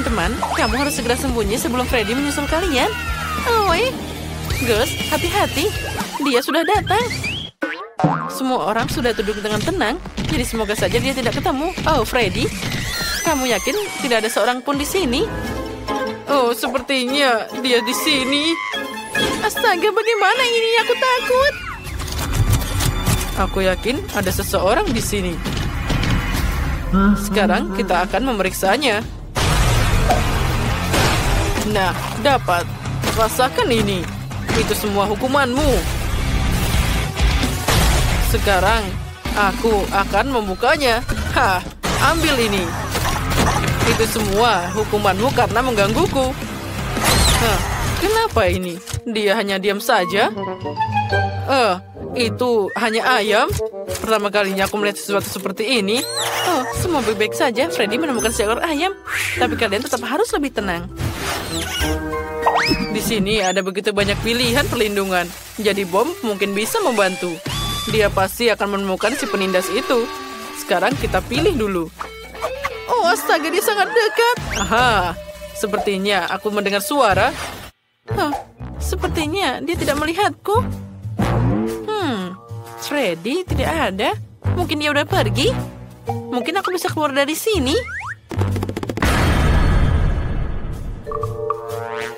Teman-teman, kamu harus segera sembunyi sebelum Freddy menyusul kalian. Oh, Gus, hati-hati. Dia sudah datang. Semua orang sudah duduk dengan tenang, jadi semoga saja dia tidak ketemu. Oh, Freddy, kamu yakin tidak ada seorang pun di sini? Oh, sepertinya dia di sini. Astaga, bagaimana ini? Aku takut. Aku yakin ada seseorang di sini. Sekarang kita akan memeriksanya. Nah, dapat. Rasakan ini. Itu semua hukumanmu. Sekarang, aku akan membukanya. Hah, ambil ini. Itu semua hukumanmu karena menggangguku. Hah, kenapa ini? Dia hanya diam saja. Itu hanya ayam. Pertama kalinya aku melihat sesuatu seperti ini. Oh, semua baik-baik saja. Freddy menemukan seekor ayam. Tapi kalian tetap harus lebih tenang. Di sini ada begitu banyak pilihan perlindungan. Jadi bom mungkin bisa membantu. Dia pasti akan menemukan si penindas itu. Sekarang kita pilih dulu. Oh, astaga, dia sangat dekat. Aha, sepertinya aku mendengar suara. Sepertinya dia tidak melihatku. Freddy tidak ada. Mungkin dia udah pergi. Mungkin aku bisa keluar dari sini.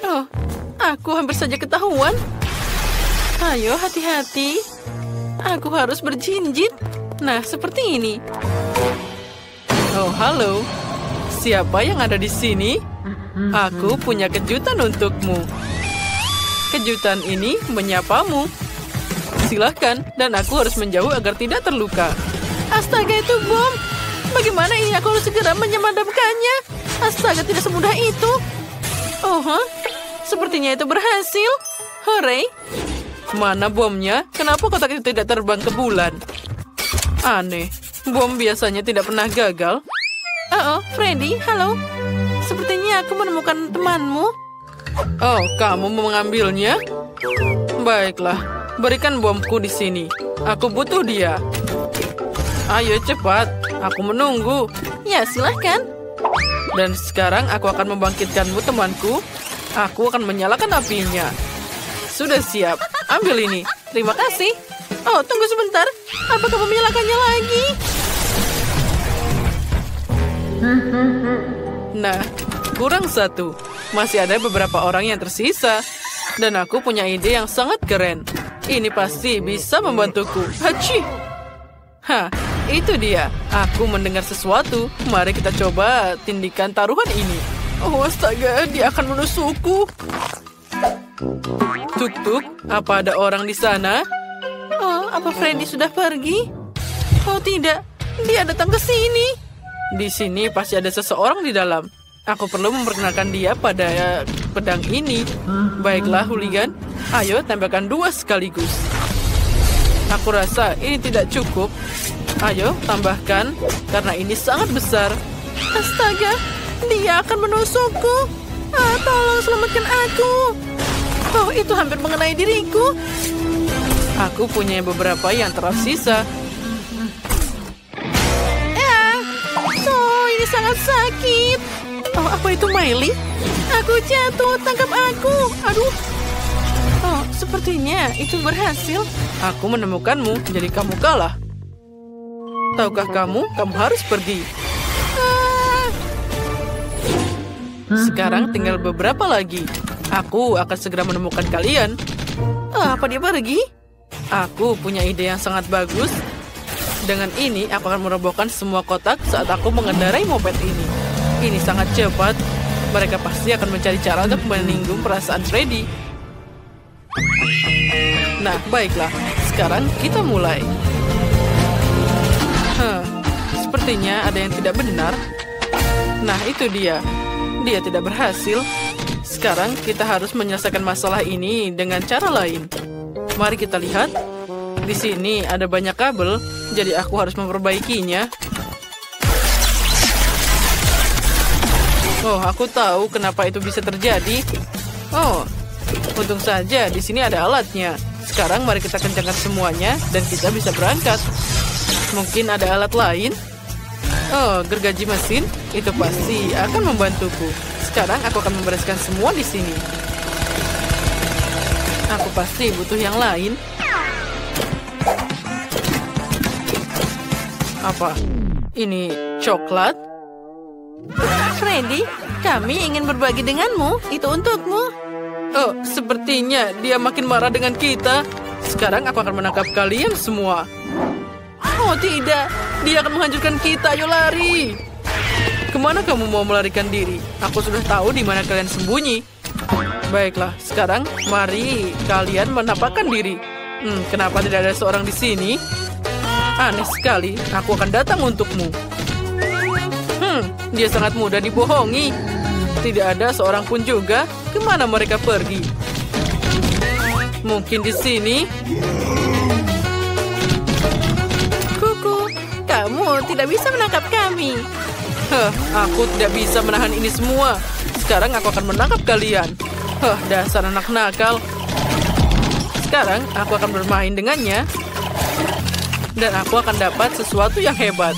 Oh, aku hampir saja ketahuan. Ayo, hati-hati. Aku harus berjinjit. Nah, seperti ini. Oh, halo. Siapa yang ada di sini? Aku punya kejutan untukmu. Kejutan ini menyapamu. Silahkan, dan aku harus menjauh agar tidak terluka. Astaga, itu bom. Bagaimana ini? Aku harus segera memadamkannya. Astaga, tidak semudah itu. Oh, sepertinya itu berhasil. Hore. Mana bomnya? Kenapa kotak itu tidak terbang ke bulan? Aneh. Bom biasanya tidak pernah gagal. Oh, Freddy, halo. Sepertinya aku menemukan temanmu. Oh, kamu mau mengambilnya? Baiklah. Berikan bomku di sini. Aku butuh dia. Ayo cepat. Aku menunggu. Ya, silahkan. Dan sekarang aku akan membangkitkanmu, temanku. Aku akan menyalakan apinya. Sudah siap. Ambil ini. Terima kasih. Oh, tunggu sebentar. Apa kamu menyalakannya lagi? Nah, kurang satu. Masih ada beberapa orang yang tersisa. Dan aku punya ide yang sangat keren. Ini pasti bisa membantuku. Hachi! Hah, itu dia. Aku mendengar sesuatu. Mari kita coba tindikan taruhan ini. Oh, astaga, dia akan menusukku. Tuk-tuk, apa ada orang di sana? Oh, apa Freddy sudah pergi? Oh, tidak. Dia datang ke sini. Di sini pasti ada seseorang di dalam. Aku perlu memperkenalkan dia pada pedang ini. Baiklah, hooligan. Ayo, tempelkan 2 sekaligus. Aku rasa ini tidak cukup. Ayo, tambahkan. Karena ini sangat besar. Astaga, dia akan menusukku. Tolong selamatkan aku. Oh, itu hampir mengenai diriku. Aku punya beberapa yang tersisa. Oh, ini sangat sakit. Oh, apa itu Miley? Aku jatuh, tangkap aku. Aduh. Oh, sepertinya itu berhasil. Aku menemukanmu, jadi kamu kalah. Tahukah kamu harus pergi. Sekarang tinggal beberapa lagi. Aku akan segera menemukan kalian. Apa dia pergi? Aku punya ide yang sangat bagus. Dengan ini, aku akan merobohkan semua kotak saat aku mengendarai moped ini. Ini sangat cepat. Mereka pasti akan mencari cara untuk menyinggung perasaan Freddy. Nah, baiklah. Sekarang kita mulai. Sepertinya ada yang tidak benar. Nah, itu dia. Dia tidak berhasil. Sekarang kita harus menyelesaikan masalah ini dengan cara lain. Mari kita lihat. Di sini ada banyak kabel, jadi aku harus memperbaikinya. Oh, aku tahu kenapa itu bisa terjadi. Oh, untung saja di sini ada alatnya. Sekarang mari kita kencangkan semuanya dan kita bisa berangkat. Mungkin ada alat lain? Oh, gergaji mesin. Itu pasti akan membantuku. Sekarang aku akan membereskan semua di sini. Aku pasti butuh yang lain. Apa? Ini coklat? Freddy, kami ingin berbagi denganmu. Itu untukmu. Oh, sepertinya dia makin marah dengan kita. Sekarang aku akan menangkap kalian semua. Oh tidak, dia akan menghancurkan kita. Ayo lari. Kemana kamu mau melarikan diri? Aku sudah tahu di mana kalian sembunyi. Baiklah, sekarang mari kalian menampakkan diri. Kenapa tidak ada seorang di sini? Aneh sekali, aku akan datang untukmu. Dia sangat mudah dibohongi. Tidak ada seorang pun juga. Kemana mereka pergi? Mungkin di sini. Kuku, kamu tidak bisa menangkap kami. Aku tidak bisa menahan ini semua. Sekarang aku akan menangkap kalian. Dasar anak nakal. Sekarang aku akan bermain dengannya. Dan aku akan dapat sesuatu yang hebat.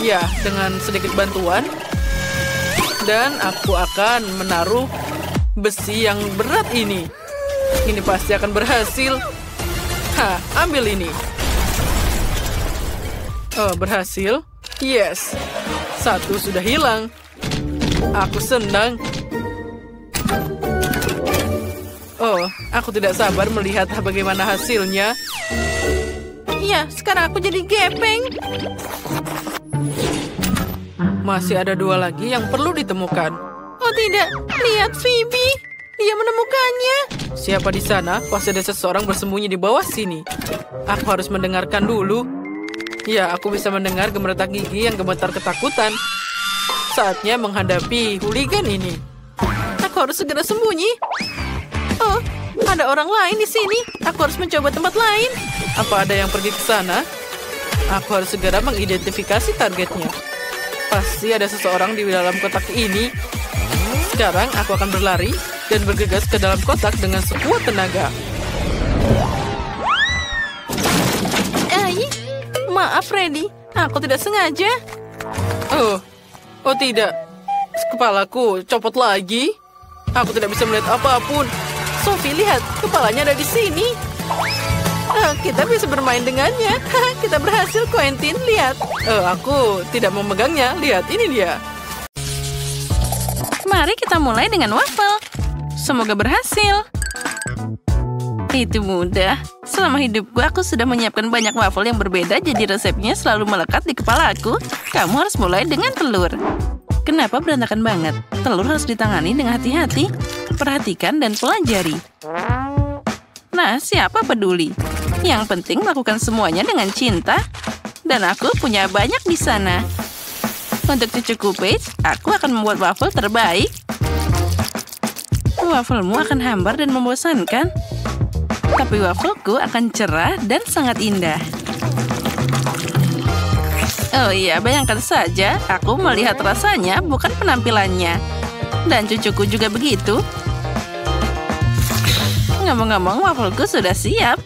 Ya, dengan sedikit bantuan. Dan aku akan menaruh besi yang berat ini. Ini pasti akan berhasil. Ambil ini. Oh, berhasil. Yes. Satu sudah hilang. Aku senang. Oh, aku tidak sabar melihat bagaimana hasilnya. Iya, sekarang aku jadi gepeng. Masih ada 2 lagi yang perlu ditemukan. Oh tidak, lihat Phoebe. Dia menemukannya. Siapa di sana? Pasti ada seseorang bersembunyi di bawah sini. Aku harus mendengarkan dulu. Ya, aku bisa mendengar gemeretak gigi yang gemetar ketakutan. Saatnya menghadapi hooligan ini. Aku harus segera sembunyi. Oh, ada orang lain di sini. Aku harus mencoba tempat lain. Apa ada yang pergi ke sana? Aku harus segera mengidentifikasi targetnya. Pasti ada seseorang di dalam kotak ini. Sekarang aku akan berlari dan bergegas ke dalam kotak dengan sekuat tenaga. Maaf, Freddy. Aku tidak sengaja. Oh tidak. Kepalaku copot lagi. Aku tidak bisa melihat apapun. Sophie, lihat. Kepalanya ada di sini. Kita bisa bermain dengannya. Kita berhasil, Quentin. Lihat. Aku tidak memegangnya. Lihat, ini dia. Mari kita mulai dengan waffle. Semoga berhasil. Itu mudah. Selama hidupku, aku sudah menyiapkan banyak waffle yang berbeda, jadi resepnya selalu melekat di kepalaku. Kamu harus mulai dengan telur. Kenapa berantakan banget? Telur harus ditangani dengan hati-hati. Perhatikan dan pelajari. Nah, siapa peduli? Yang penting lakukan semuanya dengan cinta. Dan aku punya banyak di sana. Untuk cucuku Paige, aku akan membuat waffle terbaik. Wafflemu akan hambar dan membosankan. Tapi waffleku akan cerah dan sangat indah. Oh iya, bayangkan saja. Aku melihat rasanya, bukan penampilannya. Dan cucuku juga begitu. Ngomong-ngomong, waffleku sudah siap.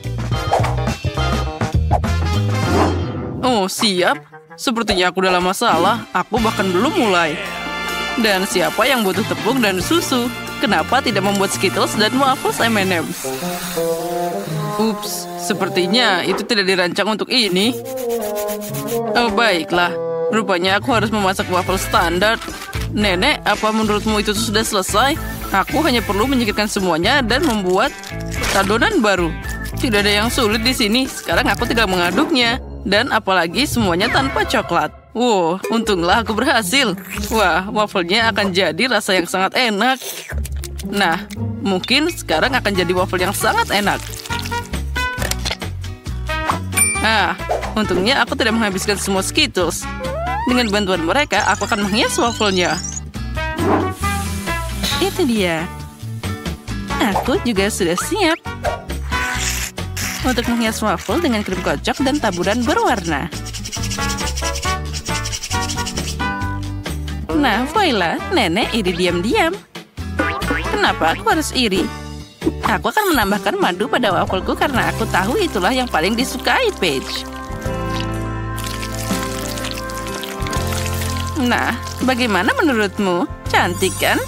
Oh, siap? Sepertinya aku dalam masalah. Aku bahkan belum mulai. Dan siapa yang butuh tepung dan susu? Kenapa tidak membuat Skittles dan waffles M&M's? Ups, sepertinya itu tidak dirancang untuk ini. Oh, baiklah. Rupanya aku harus memasak waffle standar. Nenek, apa menurutmu itu sudah selesai? Aku hanya perlu menyingkirkan semuanya dan membuat adonan baru. Tidak ada yang sulit di sini. Sekarang aku tinggal mengaduknya. Dan apalagi semuanya tanpa coklat. Wow, untunglah aku berhasil. Wah, wafelnya akan jadi rasa yang sangat enak. Nah, mungkin sekarang akan jadi waffle yang sangat enak. Untungnya aku tidak menghabiskan semua Skittles. Dengan bantuan mereka, aku akan menghias wafelnya. Itu dia. Aku juga sudah siap untuk menghias waffle dengan krim kocok dan taburan berwarna. Nah, voila, nenek iri diam-diam. Kenapa aku harus iri? Aku akan menambahkan madu pada wafelku karena aku tahu itulah yang paling disukai Paige. Nah, bagaimana menurutmu? Cantik kan?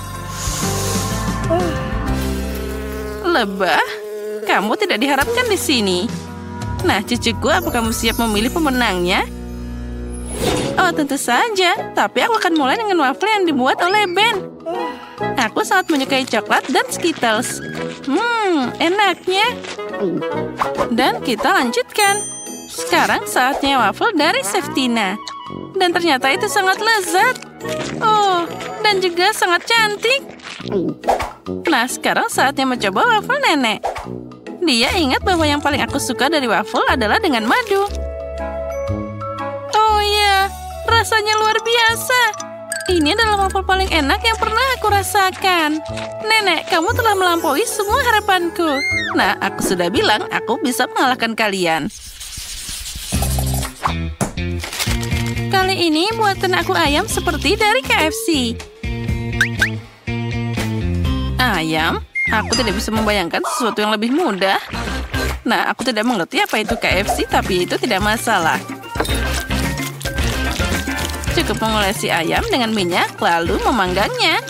Lebah? Kamu tidak diharapkan di sini. Nah, cucuku, apa kamu siap memilih pemenangnya? Oh, tentu saja. Tapi aku akan mulai dengan waffle yang dibuat oleh Ben. Aku sangat menyukai coklat dan Skittles. Enaknya. Dan kita lanjutkan. Sekarang saatnya waffle dari Seftina. Dan ternyata itu sangat lezat. Oh, dan juga sangat cantik. Nah, sekarang saatnya mencoba waffle nenek. Dia ingat bahwa yang paling aku suka dari waffle adalah dengan madu. Oh iya, rasanya luar biasa. Ini adalah waffle paling enak yang pernah aku rasakan. Nenek, kamu telah melampaui semua harapanku. Nah, aku sudah bilang aku bisa mengalahkan kalian. Kali ini buatan aku ayam seperti dari KFC. Ayam? Aku tidak bisa membayangkan sesuatu yang lebih mudah. Nah, aku tidak mengerti apa itu KFC, tapi itu tidak masalah. Cukup mengolesi ayam dengan minyak, lalu memanggangnya.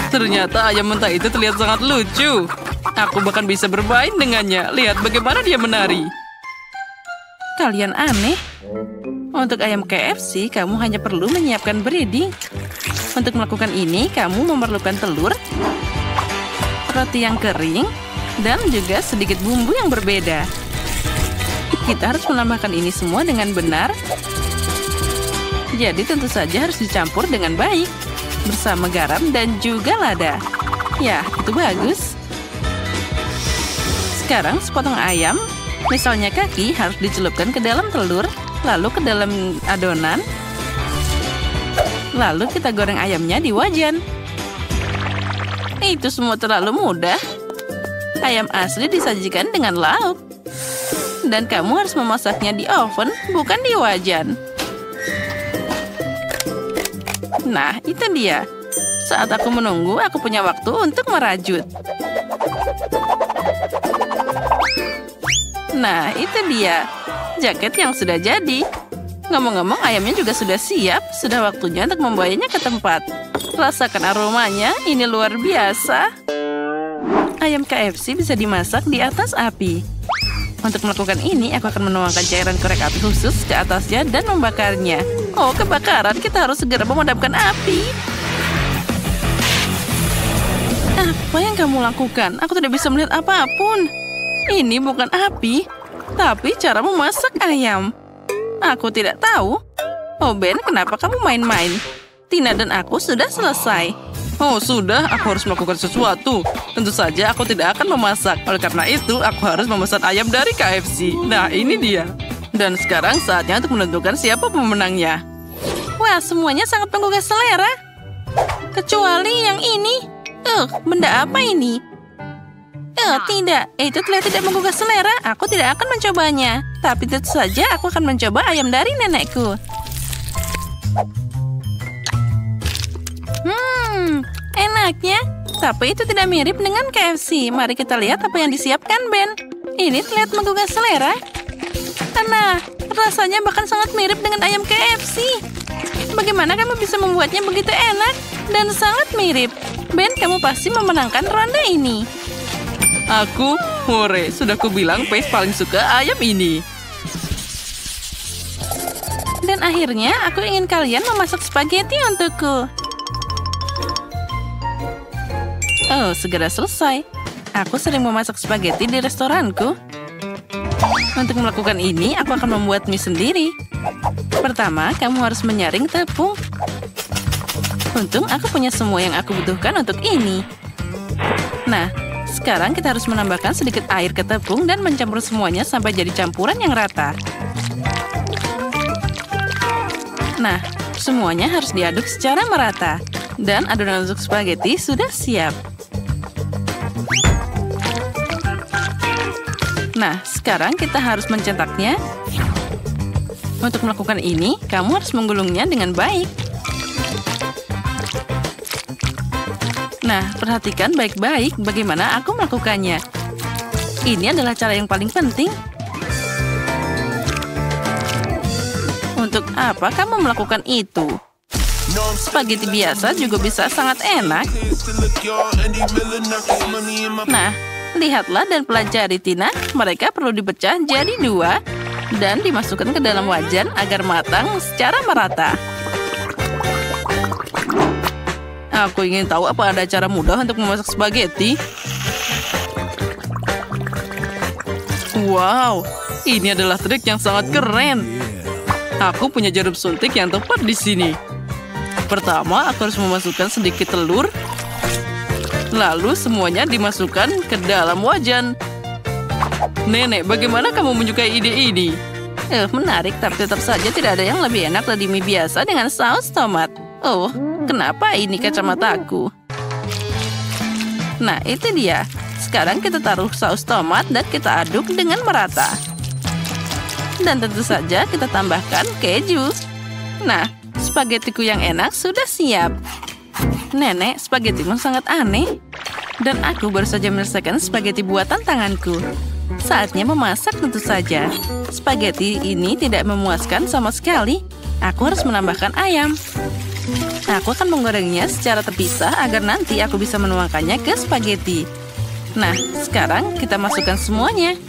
Ternyata ayam mentah itu terlihat sangat lucu. Aku bahkan bisa bermain dengannya. Lihat bagaimana dia menari. Kalian aneh. Untuk ayam KFC, kamu hanya perlu menyiapkan breading. Untuk melakukan ini, kamu memerlukan telur, roti yang kering, dan juga sedikit bumbu yang berbeda. Kita harus menambahkan ini semua dengan benar. Jadi tentu saja harus dicampur dengan baik, bersama garam dan juga lada. Ya, itu bagus. Sekarang sepotong ayam, misalnya kaki, harus dicelupkan ke dalam telur, lalu ke dalam adonan. Lalu kita goreng ayamnya di wajan. Itu semua terlalu mudah. Ayam asli disajikan dengan lauk. Dan kamu harus memasaknya di oven, bukan di wajan. Nah, itu dia. Saat aku menunggu, aku punya waktu untuk merajut. Nah, itu dia. Jaket yang sudah jadi. Ngomong-ngomong, ayamnya juga sudah siap. Sudah waktunya untuk membawanya ke tempat. Rasakan aromanya, ini luar biasa. Ayam KFC bisa dimasak di atas api. Untuk melakukan ini, aku akan menuangkan cairan korek api khusus ke atasnya dan membakarnya. Oh, kebakaran. Kita harus segera memadamkan api. Apa yang kamu lakukan? Aku tidak bisa melihat apapun. Ini bukan api, tapi cara memasak ayam. Aku tidak tahu. Oh, Ben, kenapa kamu main-main? Tina dan aku sudah selesai. Oh, sudah. Aku harus melakukan sesuatu. Tentu saja aku tidak akan memasak. Oleh karena itu, aku harus memesan ayam dari KFC. Nah, ini dia. Dan sekarang saatnya untuk menentukan siapa pemenangnya. Wah, semuanya sangat menggugah selera. Kecuali yang ini. Benda apa ini? Tidak. Itu terlihat tidak menggugah selera. Aku tidak akan mencobanya. Tapi tentu saja aku akan mencoba ayam dari nenekku. Enaknya. Tapi itu tidak mirip dengan KFC. Mari kita lihat apa yang disiapkan Ben. Ini terlihat menggugah selera. Nah, rasanya bahkan sangat mirip dengan ayam KFC. Bagaimana kamu bisa membuatnya begitu enak dan sangat mirip? Ben, kamu pasti memenangkan ronde ini. Aku, hore, sudah kubilang Pace paling suka ayam ini. Dan akhirnya aku ingin kalian memasak spaghetti untukku. Oh, segera selesai. Aku sering memasak spaghetti di restoranku. Untuk melakukan ini, aku akan membuat mie sendiri. Pertama, kamu harus menyaring tepung. Untung aku punya semua yang aku butuhkan untuk ini. Nah, sekarang kita harus menambahkan sedikit air ke tepung dan mencampur semuanya sampai jadi campuran yang rata. Nah, semuanya harus diaduk secara merata. Dan adonan untuk spaghetti sudah siap. Nah, sekarang kita harus mencetaknya. Untuk melakukan ini, kamu harus menggulungnya dengan baik. Nah, perhatikan baik-baik bagaimana aku melakukannya. Ini adalah cara yang paling penting. Untuk apa kamu melakukan itu? Spaghetti biasa juga bisa sangat enak. Nah, lihatlah dan pelajari, Tina. Mereka perlu dipecah jadi 2 dan dimasukkan ke dalam wajan agar matang secara merata. Aku ingin tahu apa ada cara mudah untuk memasak spaghetti. Wow, ini adalah trik yang sangat keren. Aku punya jarum suntik yang tepat di sini. Pertama, aku harus memasukkan sedikit telur. Lalu semuanya dimasukkan ke dalam wajan. Nenek, bagaimana kamu menyukai ide ini? Menarik, tapi tetap saja tidak ada yang lebih enak dari mie biasa dengan saus tomat. Oh, kenapa ini kacamataku? Nah, itu dia. Sekarang kita taruh saus tomat dan kita aduk dengan merata. Dan tentu saja kita tambahkan keju. Nah, spagettiku yang enak sudah siap. Nenek, spagettimu sangat aneh. Dan aku baru saja menyelesaikan spaghetti buatan tanganku. Saatnya memasak tentu saja. Spaghetti ini tidak memuaskan sama sekali. Aku harus menambahkan ayam. Aku akan menggorengnya secara terpisah agar nanti aku bisa menuangkannya ke spaghetti. Nah, sekarang kita masukkan semuanya.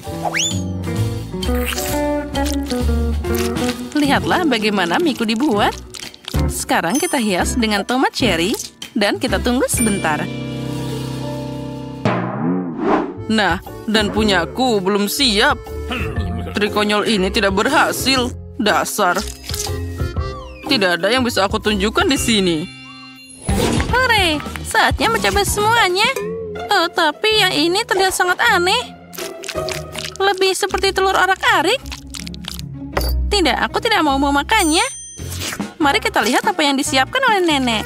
Lihatlah bagaimana mie-ku dibuat. Sekarang kita hias dengan tomat cherry dan kita tunggu sebentar. Nah, dan punyaku belum siap. Trik konyol ini tidak berhasil. Dasar. Tidak ada yang bisa aku tunjukkan di sini. Hore, saatnya mencoba semuanya. Oh, tapi yang ini terlihat sangat aneh. Lebih seperti telur orak-arik. Tidak, aku tidak mau memakannya. Mari kita lihat apa yang disiapkan oleh nenek.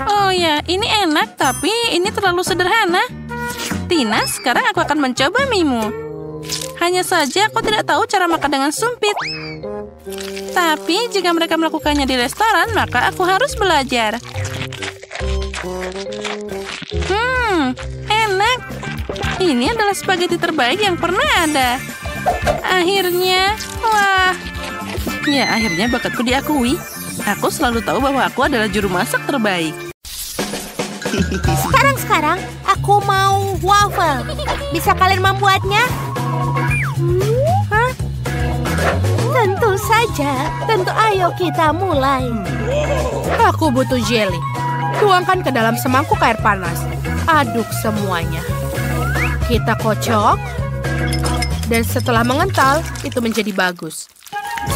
Oh ya, ini enak, tapi ini terlalu sederhana. Tina, sekarang aku akan mencoba mie-mu. Hanya saja aku tidak tahu cara makan dengan sumpit. Tapi jika mereka melakukannya di restoran, maka aku harus belajar. Enak. Ini adalah spaghetti terbaik yang pernah ada. Akhirnya, wah. Ya, akhirnya bakatku diakui. Aku selalu tahu bahwa aku adalah juru masak terbaik. Sekarang aku mau waffle. Bisa kalian membuatnya? Hah? Tentu saja. Tentu, ayo kita mulai. Aku butuh jelly. Tuangkan ke dalam semangkuk air panas. Aduk semuanya. Kita kocok. Dan setelah mengental, itu menjadi bagus.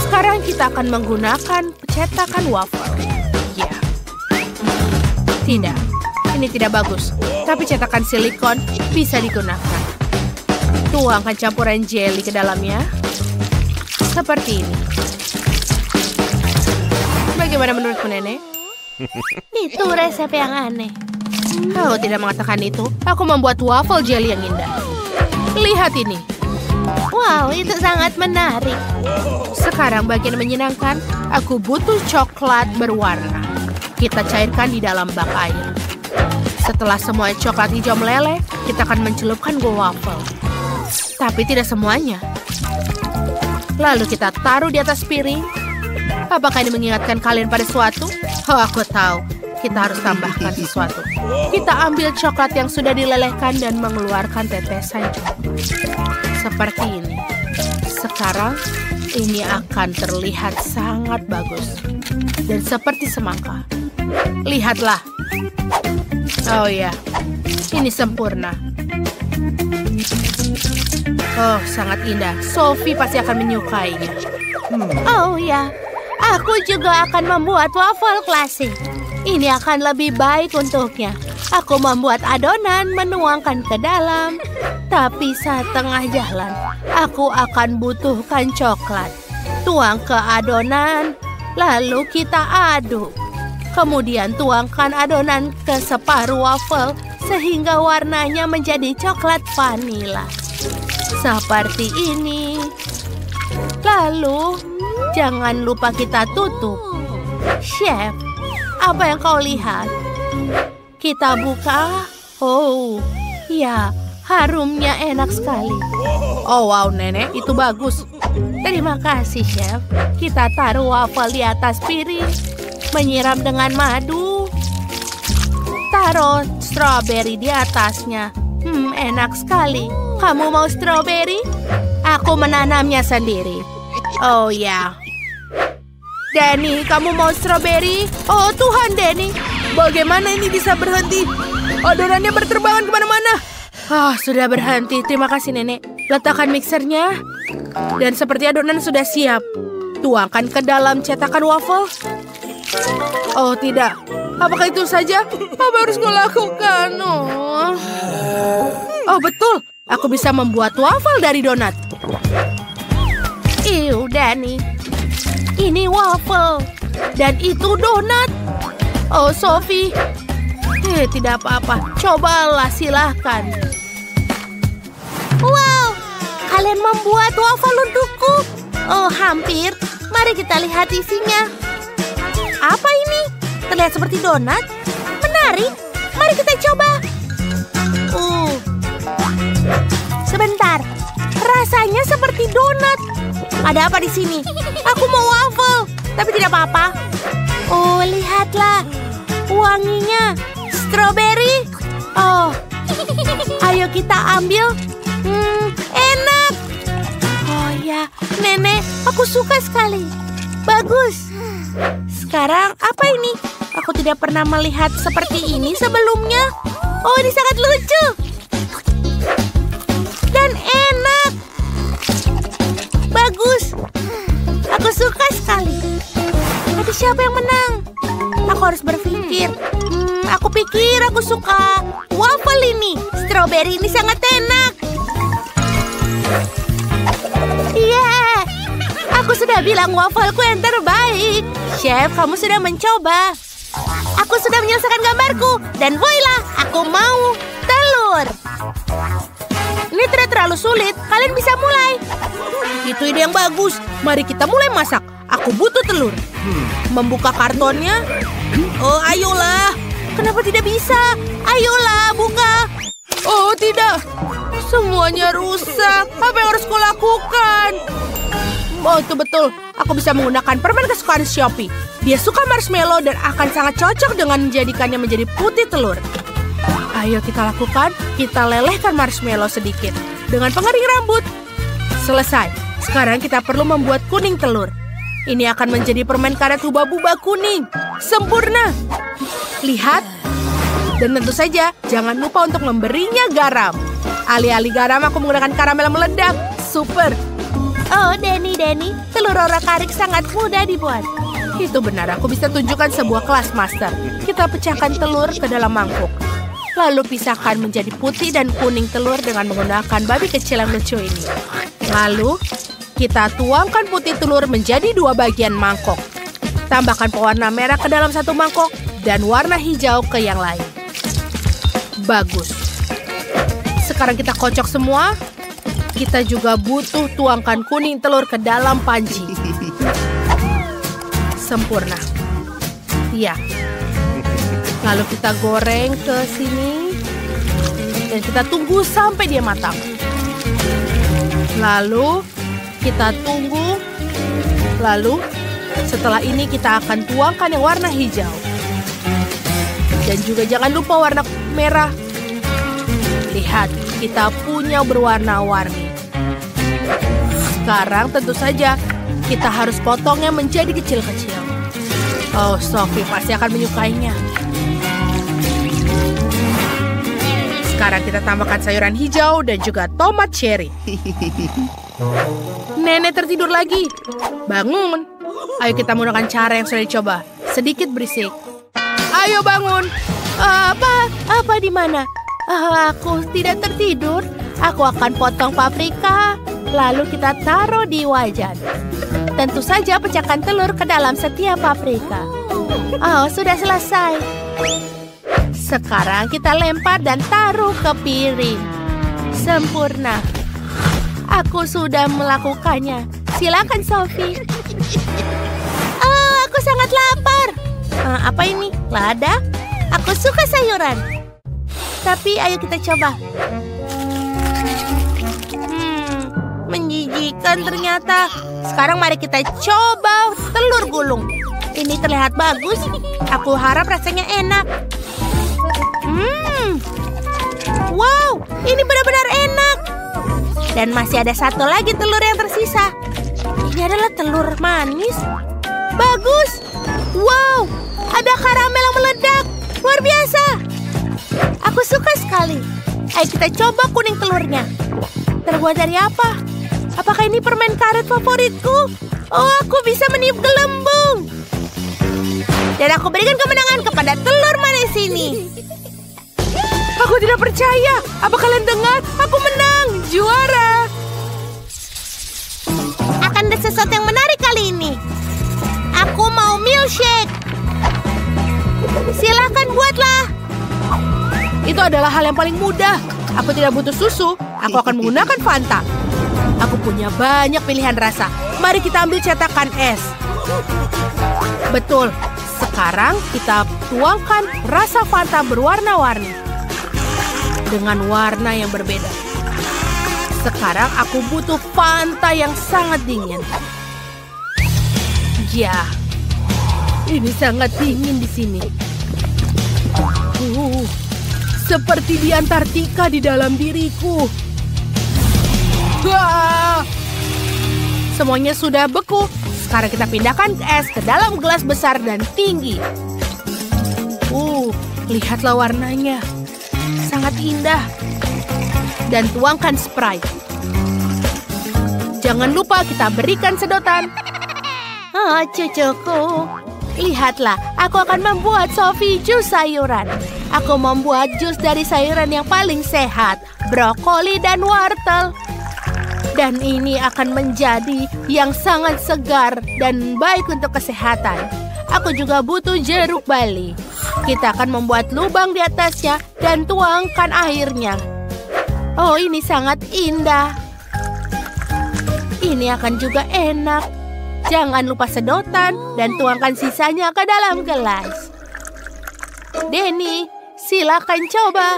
Sekarang kita akan menggunakan cetakan waffle. Ya. Tidak. Ini tidak bagus. Tapi cetakan silikon bisa digunakan. Tuangkan campuran jelly ke dalamnya. Seperti ini. Bagaimana menurutmu, Nenek? Itu resep yang aneh. Kau tidak mengatakan itu. Aku membuat waffle jelly yang indah. Lihat ini. Wow, itu sangat menarik. Sekarang bagian menyenangkan. Aku butuh coklat berwarna. Kita cairkan di dalam bak air. Setelah semua coklat hijau meleleh, kita akan mencelupkan ke waffle. Tapi tidak semuanya. Lalu kita taruh di atas piring. Apakah ini mengingatkan kalian pada sesuatu? Oh, aku tahu. Kita harus tambahkan sesuatu. Kita ambil coklat yang sudah dilelehkan dan mengeluarkan tetesan coklat. Seperti ini. Sekarang, ini akan terlihat sangat bagus. Dan seperti semangka. Lihatlah. Oh ya, ini sempurna. Oh, sangat indah. Sophie pasti akan menyukainya. Oh ya, aku juga akan membuat waffle klasik. Ini akan lebih baik untuknya. Aku membuat adonan, menuangkan ke dalam. Tapi saat tengah jalan, aku akan butuhkan coklat. Tuang ke adonan, lalu kita aduk. Kemudian tuangkan adonan ke separuh waffle sehingga warnanya menjadi coklat vanila. Seperti ini. Lalu, jangan lupa kita tutup. Chef, apa yang kau lihat? Kita buka. Oh, ya, harumnya enak sekali. Oh wow, Nenek, itu bagus. Terima kasih, Chef. Kita taruh waffle di atas piring. Menyiram dengan madu. Taruh stroberi di atasnya. Enak sekali. Kamu mau stroberi? Aku menanamnya sendiri. Oh ya. Danny, kamu mau stroberi? Oh Tuhan, Danny. Bagaimana ini bisa berhenti? Adonannya berterbangan kemana-mana. Sudah berhenti. Terima kasih, Nenek. Letakkan mixernya. Dan seperti adonan sudah siap. Tuangkan ke dalam cetakan waffle. Oh tidak. Apakah itu saja? Apa harus kulakukan? Oh betul. Aku bisa membuat waffle dari donat. Danny. Ini waffle. Dan itu donat. Oh, Sophie. Tidak apa-apa. Cobalah, silahkan. Wow, kalian membuat waffle untukku. Oh, hampir. Mari kita lihat isinya. Apa ini? Terlihat seperti donat. Menarik. Mari kita coba. Sebentar. Rasanya seperti donat. Ada apa di sini? Aku mau waffle, tapi tidak apa-apa. Oh, lihatlah. Wanginya. Stroberi. Oh. Ayo kita ambil. Enak. Oh ya, Nenek, aku suka sekali. Bagus. Sekarang apa ini? Aku tidak pernah melihat seperti ini sebelumnya. Oh, ini sangat lucu. Dan enak. Bagus. Aku suka sekali. Tapi siapa yang menang? Aku harus berpikir. Aku pikir aku suka waffle ini. Stroberi ini sangat enak. Aku sudah bilang waffleku yang terbaik. Chef, kamu sudah mencoba. Aku sudah menyelesaikan gambarku. Dan voila, aku mau telur. Ini tidak terlalu sulit. Kalian bisa mulai. Itu ide yang bagus. Mari kita mulai masak. Aku butuh telur. Membuka kartonnya. Oh, ayolah. Kenapa tidak bisa? Ayolah, buka. Oh, tidak. Semuanya rusak. Apa yang harus kulakukan? Oh, itu betul. Aku bisa menggunakan permen kesukaan Shopee. Dia suka marshmallow dan akan sangat cocok dengan menjadikannya menjadi putih telur. Ayo kita lakukan. Kita lelehkan marshmallow sedikit. Dengan pengering rambut. Selesai. Sekarang kita perlu membuat kuning telur. Ini akan menjadi permen karet hubah-bubah kuning. Sempurna. Lihat. Dan tentu saja, jangan lupa untuk memberinya garam. Alih-alih garam, aku menggunakan karamel meledak. Super. Oh, Danny, telur orak-arik sangat mudah dibuat. Itu benar, aku bisa tunjukkan sebuah kelas master. Kita pecahkan telur ke dalam mangkuk. Lalu pisahkan menjadi putih dan kuning telur dengan menggunakan babi kecil yang lucu ini. Lalu, kita tuangkan putih telur menjadi 2 bagian mangkok. Tambahkan pewarna merah ke dalam satu mangkok dan warna hijau ke yang lain. Bagus. Sekarang kita kocok semua. Kita juga butuh tuangkan kuning telur ke dalam panci. Sempurna. Ya. Lalu kita goreng ke sini. Dan kita tunggu sampai dia matang. Lalu kita tunggu. Lalu setelah ini kita akan tuangkan yang warna hijau. Dan juga jangan lupa warna merah. Lihat, kita punya berwarna-warni. Sekarang tentu saja kita harus potongnya menjadi kecil-kecil. Oh, Sophie pasti akan menyukainya. Sekarang kita tambahkan sayuran hijau dan juga tomat cherry. Nenek tertidur lagi. Bangun. Ayo kita menggunakan cara yang sudah dicoba. Sedikit berisik. Ayo bangun. Apa di mana? Aku tidak tertidur. Aku akan potong paprika. Lalu kita taruh di wajan. Tentu saja pecahkan telur ke dalam setiap paprika. Oh, sudah selesai. Sekarang kita lempar dan taruh ke piring. Sempurna. Aku sudah melakukannya. Silakan, Sophie. Oh, aku sangat lapar. Apa ini? Lada? Aku suka sayuran. Tapi ayo kita coba. Menjijikkan. mengerikan ternyata. Sekarang mari kita coba telur gulung. Ini terlihat bagus. Aku harap rasanya enak. Wow, ini benar-benar enak. Dan masih ada satu lagi telur yang tersisa. Ini adalah telur manis. Bagus. Wow, ada karamel yang meledak. Luar biasa. Aku suka sekali. Ayo kita coba kuning telurnya. Terbuat dari apa? Apakah ini permen karet favoritku? Oh, aku bisa meniup gelembung. Dan aku berikan kemenangan kepada telur manis ini. Aku tidak percaya. Apa kalian dengar? Aku menang. Juara. Akan ada sesuatu yang menarik kali ini. Aku mau milkshake. Silakan buatlah. Itu adalah hal yang paling mudah. Aku tidak butuh susu. Aku akan menggunakan Fanta. Aku punya banyak pilihan rasa. Mari kita ambil cetakan es. Betul. Sekarang kita tuangkan rasa Fanta berwarna-warni. Dengan warna yang berbeda. Sekarang aku butuh Fanta yang sangat dingin. Ya, ini sangat dingin di sini. Seperti di Antartika di dalam diriku. Wah! Semuanya sudah beku. Sekarang kita pindahkan es ke dalam gelas besar dan tinggi. Lihatlah warnanya. Sangat indah. Dan tuangkan Sprite. Jangan lupa kita berikan sedotan. Oh, cucuku. Lihatlah, aku akan membuat Sophie jus sayuran. Aku membuat jus dari sayuran yang paling sehat, brokoli dan wortel. Dan ini akan menjadi yang sangat segar dan baik untuk kesehatan. Aku juga butuh jeruk bali. Kita akan membuat lubang di atasnya dan tuangkan airnya. Oh, ini sangat indah. Ini akan juga enak. Jangan lupa sedotan dan tuangkan sisanya ke dalam gelas. Denny, silakan coba.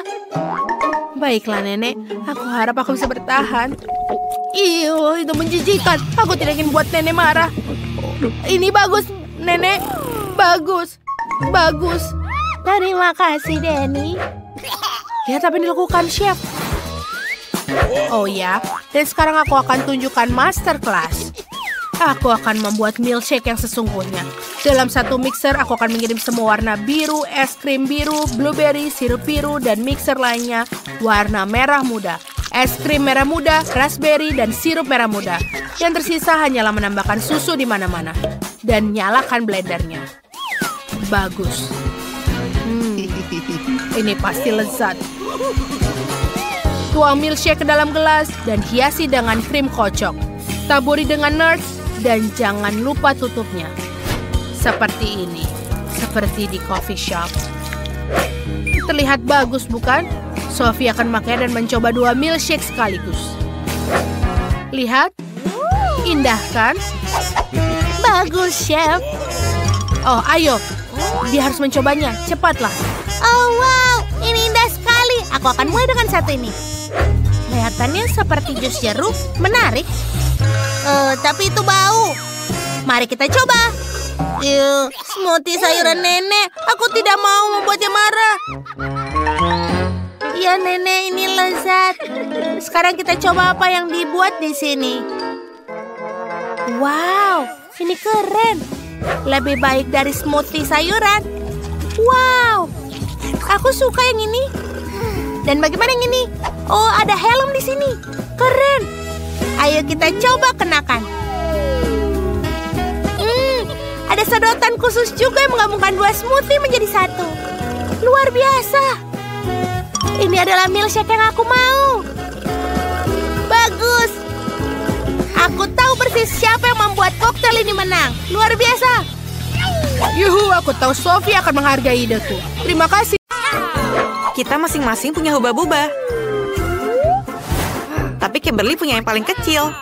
Baiklah, Nenek. Aku harap aku bisa bertahan. Itu menjijikan. Aku tidak ingin buat Nenek marah. Ini bagus, Nenek. Bagus. Bagus. Terima kasih, Denny. Lihat apa yang dilakukan, Chef. Oh ya, dan sekarang aku akan tunjukkan masterclass. Aku akan membuat milkshake yang sesungguhnya. Dalam satu mixer, aku akan mengirim semua warna biru, es krim biru, blueberry, sirup biru, dan mixer lainnya warna merah muda. Es krim merah muda, raspberry, dan sirup merah muda. Yang tersisa hanyalah menambahkan susu di mana-mana. Dan nyalakan blendernya. Bagus. Ini pasti lezat. Tuang milkshake ke dalam gelas dan hiasi dengan krim kocok. Taburi dengan nuts dan jangan lupa tutupnya. Seperti ini. Seperti di coffee shop. Terlihat bagus, bukan? Sophie akan makan dan mencoba 2 milkshake sekaligus. Lihat. Indah, kan? Bagus, Chef. Oh, ayo. Dia harus mencobanya. Cepatlah. Oh, wow. Ini indah sekali. Aku akan mulai dengan satu ini. Kelihatannya seperti jus jeruk. Menarik. Tapi itu bau. Mari kita coba. Smoothie sayuran Nenek. Aku tidak mau membuatnya marah. Ya, Nenek, ini lezat. Sekarang kita coba apa yang dibuat di sini. Wow, ini keren. Lebih baik dari smoothie sayuran. Wow, aku suka yang ini. Dan bagaimana yang ini? Oh, ada helm di sini. Keren. Ayo kita coba kenakan. Ada sedotan khusus juga yang menggabungkan 2 smoothie menjadi satu. Luar biasa. Ini adalah milkshake yang aku mau. Bagus. Aku tahu persis siapa yang membuat koktail ini menang. Luar biasa. Yuhu, aku tahu Sophie akan menghargai ideku. Terima kasih. Kita masing-masing punya hubah-bubah. Tapi Kimberly punya yang paling kecil.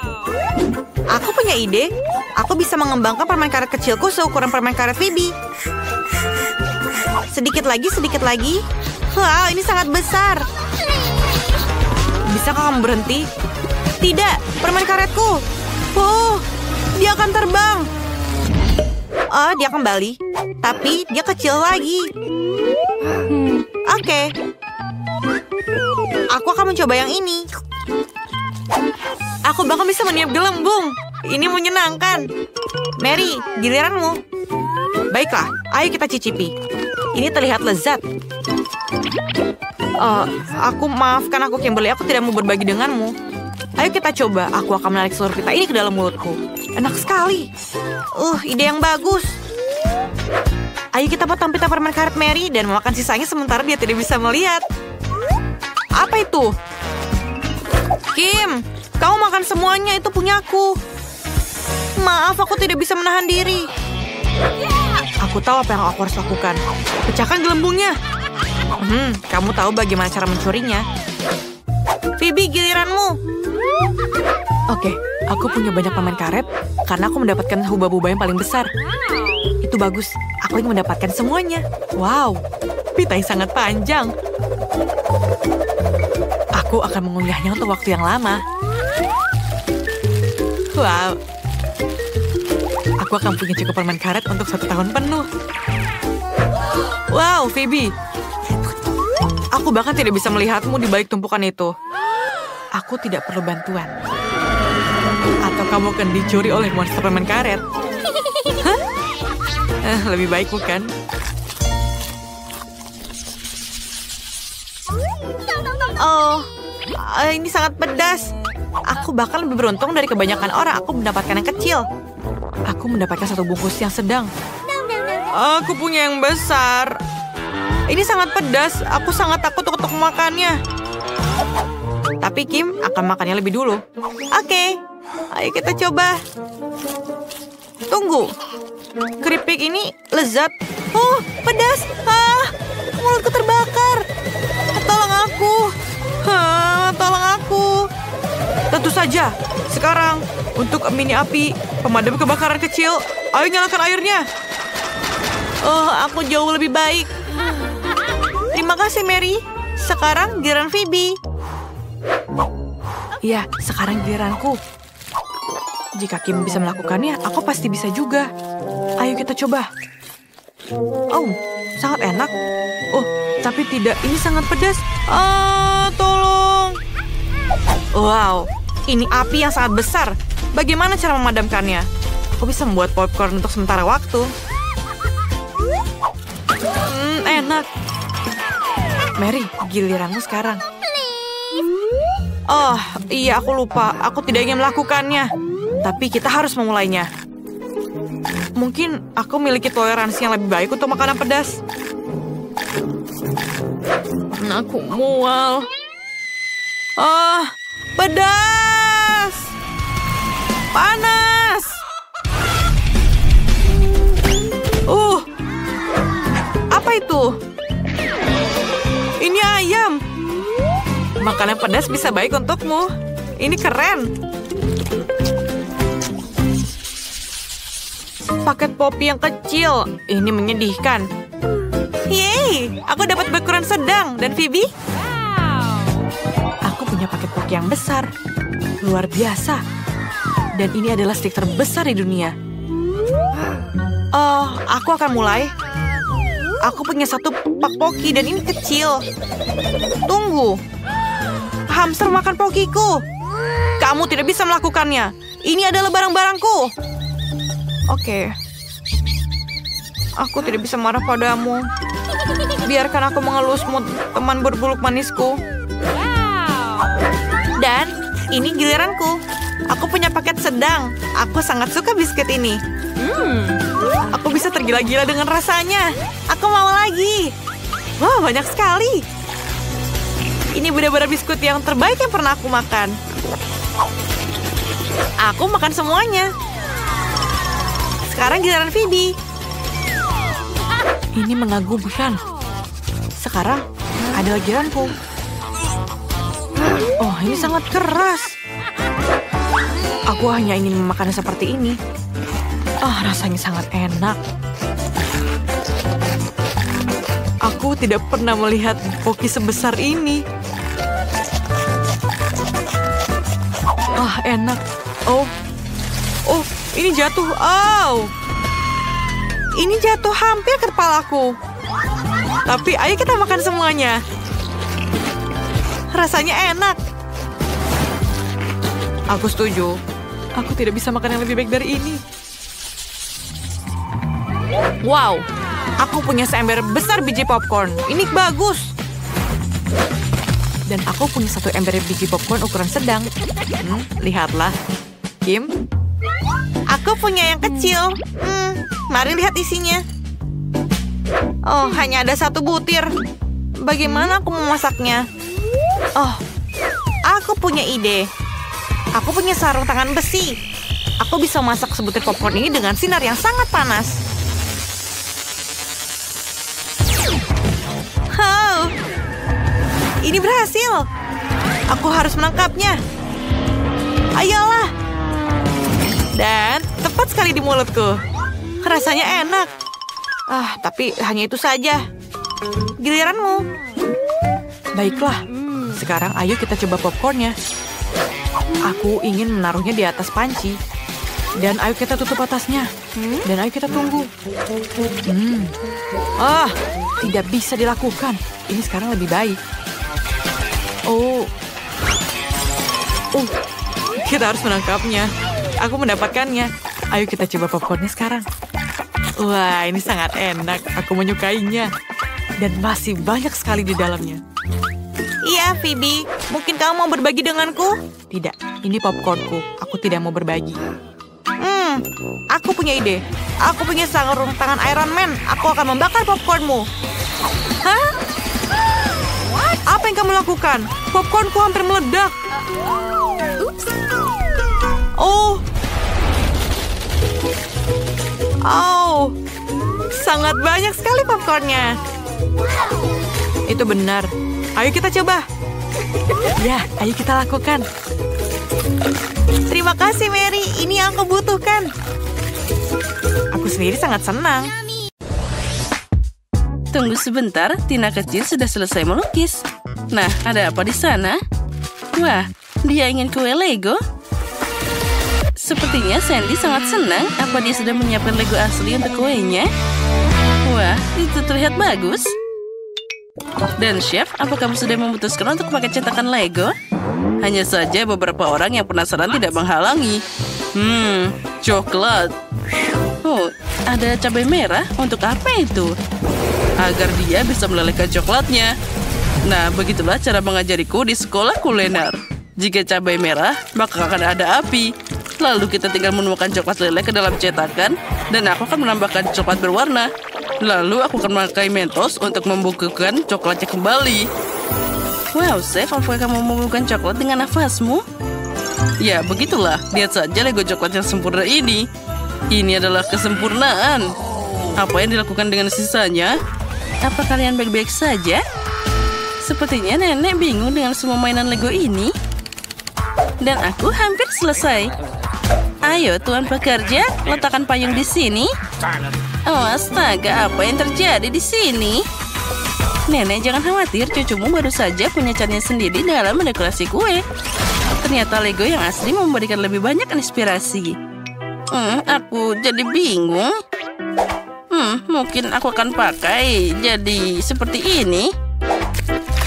Aku punya ide. Aku bisa mengembangkan permen karet kecilku seukuran permen karet Phoebe. Sedikit lagi, sedikit lagi. Wow, ini sangat besar. Bisakah kamu berhenti? Tidak, permen karetku. Oh, dia akan terbang. Oh, dia kembali. Tapi dia kecil lagi. Oke. Aku akan mencoba yang ini. Aku bahkan bisa meniup gelembung. Ini menyenangkan. Mary, giliranmu. Baiklah, ayo kita cicipi. Ini terlihat lezat. Maafkan aku, Kimberly. Aku tidak mau berbagi denganmu. Ayo kita coba. Aku akan menarik seluruh pita ini ke dalam mulutku. Enak sekali. Ide yang bagus. Ayo kita potong pita permen karet Mary dan memakan sisanya sementara dia tidak bisa melihat. Apa itu? Kim, kamu makan semuanya, itu punyaku. Maaf, aku tidak bisa menahan diri. Aku tahu apa yang aku harus lakukan. Pecahkan gelembungnya. Kamu tahu bagaimana cara mencurinya. Phoebe, giliranmu. Oke, aku punya banyak permen karet karena aku mendapatkan hubah-hubah yang paling besar. Itu bagus, aku ingin mendapatkan semuanya. Wow, pita yang sangat panjang. Aku akan mengunyahnya untuk waktu yang lama. Wow. Aku akan punya cukup permen karet untuk 1 tahun penuh. Wow, Phoebe. Aku bahkan tidak bisa melihatmu di balik tumpukan itu. Aku tidak perlu bantuan. Atau kamu akan dicuri oleh monster permen karet. Hah? Lebih baik bukan? Ini sangat pedas. Aku bahkan lebih beruntung dari kebanyakan orang. Aku mendapatkan yang kecil. Aku mendapatkan 1 bungkus yang sedang. Aku punya yang besar. Ini sangat pedas. Aku sangat takut untuk memakannya. Tapi Kim akan makannya lebih dulu. Oke, ayo kita coba. Tunggu. Keripik ini lezat. Oh, pedas. Mulutku terbakar. Tolong aku. Tolong aku. Tentu saja. Sekarang, untuk mini api, pemadam kebakaran kecil, ayo nyalakan airnya. Aku jauh lebih baik. Terima kasih, Mary. Sekarang giliran Phoebe. Ya, sekarang giliranku. Jika Kim bisa melakukannya, aku pasti bisa juga. Ayo kita coba. Oh, sangat enak. Oh, tapi tidak. Ini sangat pedas. Tolong. Wow, ini api yang sangat besar. Bagaimana cara memadamkannya? Aku bisa membuat popcorn untuk sementara waktu. Enak. Mary, giliranmu sekarang. Oh, iya aku lupa. Aku tidak ingin melakukannya. Tapi kita harus memulainya. Mungkin aku memiliki toleransi yang lebih baik untuk makanan pedas. Aku mual. Pedas. Panas. Apa itu? Ini ayam. Makanan pedas bisa baik untukmu. Ini keren. Paket popi yang kecil. Ini menyedihkan. Yeay, aku dapat ukuran sedang. Dan Phoebe? Aku punya paket poki yang besar. Luar biasa. Dan ini adalah stik terbesar di dunia. Aku akan mulai. Aku punya 1 pak poki dan ini kecil. Tunggu. Hamster makan pokiku. Kamu tidak bisa melakukannya. Ini adalah barang-barangku. Oke. Aku tidak bisa marah padamu. Biarkan aku mengelusmu, teman berbulu manisku. Dan ini giliranku. Aku punya paket sedang. Aku sangat suka biskuit ini. Aku bisa tergila-gila dengan rasanya. Aku mau lagi. Wah, banyak sekali. Ini benar-benar biskuit yang terbaik yang pernah aku makan. Aku makan semuanya. Sekarang giliran Phoebe. Ini mengagumkan. Sekarang adalah giliranku. Oh, ini sangat keras. Aku hanya ingin memakannya seperti ini. Rasanya sangat enak. Aku tidak pernah melihat poki sebesar ini. Enak. Oh, ini jatuh. Ini jatuh hampir ke kepalaku. Tapi ayo kita makan semuanya. Rasanya enak. Aku setuju. Aku tidak bisa makan yang lebih baik dari ini. Wow, aku punya seember besar biji popcorn. Ini bagus. Dan aku punya satu ember biji popcorn ukuran sedang. Lihatlah. Kim, aku punya yang kecil. Mari lihat isinya. Oh, hanya ada satu butir. Bagaimana aku memasaknya? Oh, aku punya ide. Aku punya sarung tangan besi. Aku bisa masak sebutir popcorn ini dengan sinar yang sangat panas. Oh, ini berhasil. Aku harus menangkapnya. Ayolah. Dan tepat sekali di mulutku. Rasanya enak. Tapi hanya itu saja. Giliranmu. Baiklah. Sekarang ayo kita coba popcornnya. Aku ingin menaruhnya di atas panci. Dan ayo kita tutup atasnya. Dan ayo kita tunggu. Tidak bisa dilakukan. Ini sekarang lebih baik. Kita harus menangkapnya. Aku mendapatkannya. Ayo kita coba popcornnya sekarang. Wah, ini sangat enak. Aku menyukainya. Dan masih banyak sekali di dalamnya. Iya, Phoebe. Mungkin kamu mau berbagi denganku? Tidak, ini popcornku. Aku tidak mau berbagi. Aku punya ide. Aku punya sarung tangan Iron Man. Aku akan membakar popcornmu. Hah? Apa yang kamu lakukan? Popcornku hampir meledak. Sangat banyak sekali popcornnya. Itu benar. Ayo kita coba. Ya, ayo kita lakukan. Terima kasih, Mary. Ini yang aku butuhkan. Aku sendiri sangat senang. Tunggu sebentar, Tina kecil sudah selesai melukis. Nah, ada apa di sana? Wah, dia ingin kue Lego? Sepertinya Sandy sangat senang. Apa dia sudah menyiapkan Lego asli untuk kuenya? Wah, itu terlihat bagus. Dan Chef, apa kamu sudah memutuskan untuk pakai cetakan Lego? Hanya saja beberapa orang yang penasaran tidak menghalangi. Coklat. Oh, ada cabai merah. Untuk apa itu? Agar dia bisa melelehkan coklatnya. Nah, begitulah cara mengajariku di sekolah kuliner. Jika cabai merah, maka akan ada api. Lalu kita tinggal menuangkan coklat leleh ke dalam cetakan, dan aku akan menambahkan coklat berwarna. Lalu aku akan memakai mentos untuk membekukan coklatnya kembali. Wow, Chef, apakah kamu membekukan coklat dengan nafasmu? Ya, begitulah. Lihat saja Lego coklat yang sempurna ini. Ini adalah kesempurnaan. Apa yang dilakukan dengan sisanya? Apa kalian baik-baik saja? Sepertinya nenek bingung dengan semua mainan Lego ini. Dan aku hampir selesai. Ayo, Tuan pekerja, letakkan payung di sini. Oh, astaga, apa yang terjadi di sini? Nenek, jangan khawatir, cucumu baru saja punya caranya sendiri dalam mendekorasi kue. Ternyata Lego yang asli memberikan lebih banyak inspirasi. Aku jadi bingung. Mungkin aku akan pakai jadi seperti ini.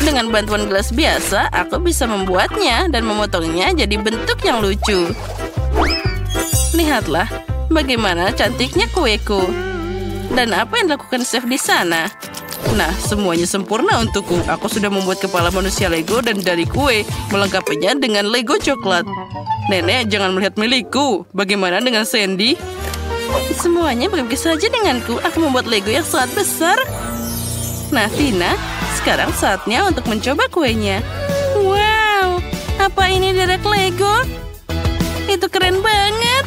Dengan bantuan gelas biasa, aku bisa membuatnya dan memotongnya jadi bentuk yang lucu. Lihatlah, bagaimana cantiknya kueku. Dan apa yang dilakukan chef di sana? Nah, semuanya sempurna untukku. Aku sudah membuat kepala manusia Lego dan dari kue, melengkapinya dengan Lego coklat. Nenek, jangan melihat milikku. Bagaimana dengan Sandy? Semuanya baik-baik saja denganku. Aku membuat Lego yang sangat besar. Nah, Tina, sekarang saatnya untuk mencoba kuenya. Wow, apa ini derek Lego? Itu keren banget.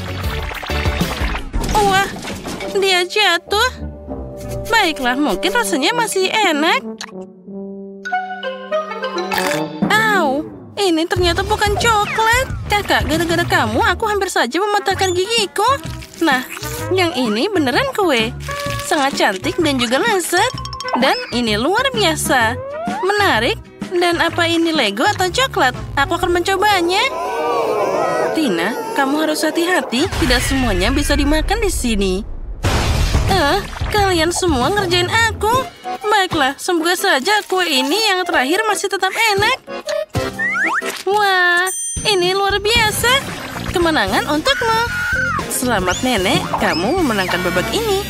Wah, dia jatuh. Baiklah, mungkin rasanya masih enak. Au, ini ternyata bukan coklat. Kakak, gara-gara kamu, aku hampir saja mematahkan gigiku. Nah, yang ini beneran kue. Sangat cantik dan juga lezat. Dan ini luar biasa. Menarik. Dan apa ini Lego atau coklat? Aku akan mencobanya. Tina, kamu harus hati-hati. Tidak semuanya bisa dimakan di sini. Kalian semua ngerjain aku. Baiklah, semoga saja kue ini yang terakhir masih tetap enak. Wah, ini luar biasa. Kemenangan untukmu. Selamat nenek, kamu memenangkan babak ini.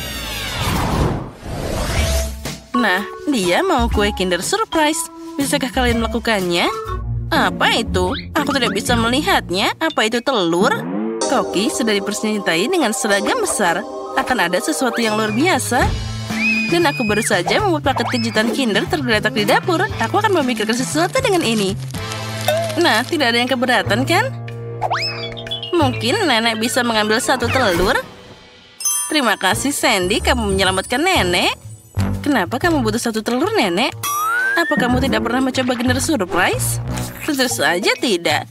Nah, dia mau kue Kinder Surprise. Bisakah kalian melakukannya? Apa itu? Aku tidak bisa melihatnya. Apa itu telur? Koki sudah dipersenjatai dengan seragam besar. Akan ada sesuatu yang luar biasa. Dan aku baru saja membuat paket kejutan Kinder tergeletak di dapur. Aku akan memikirkan sesuatu dengan ini. Nah, tidak ada yang keberatan kan? Mungkin nenek bisa mengambil satu telur. Terima kasih Sandy, kamu menyelamatkan nenek. Kenapa kamu butuh satu telur, nenek? Apa kamu tidak pernah mencoba Kinder Surprise? Tentu saja tidak.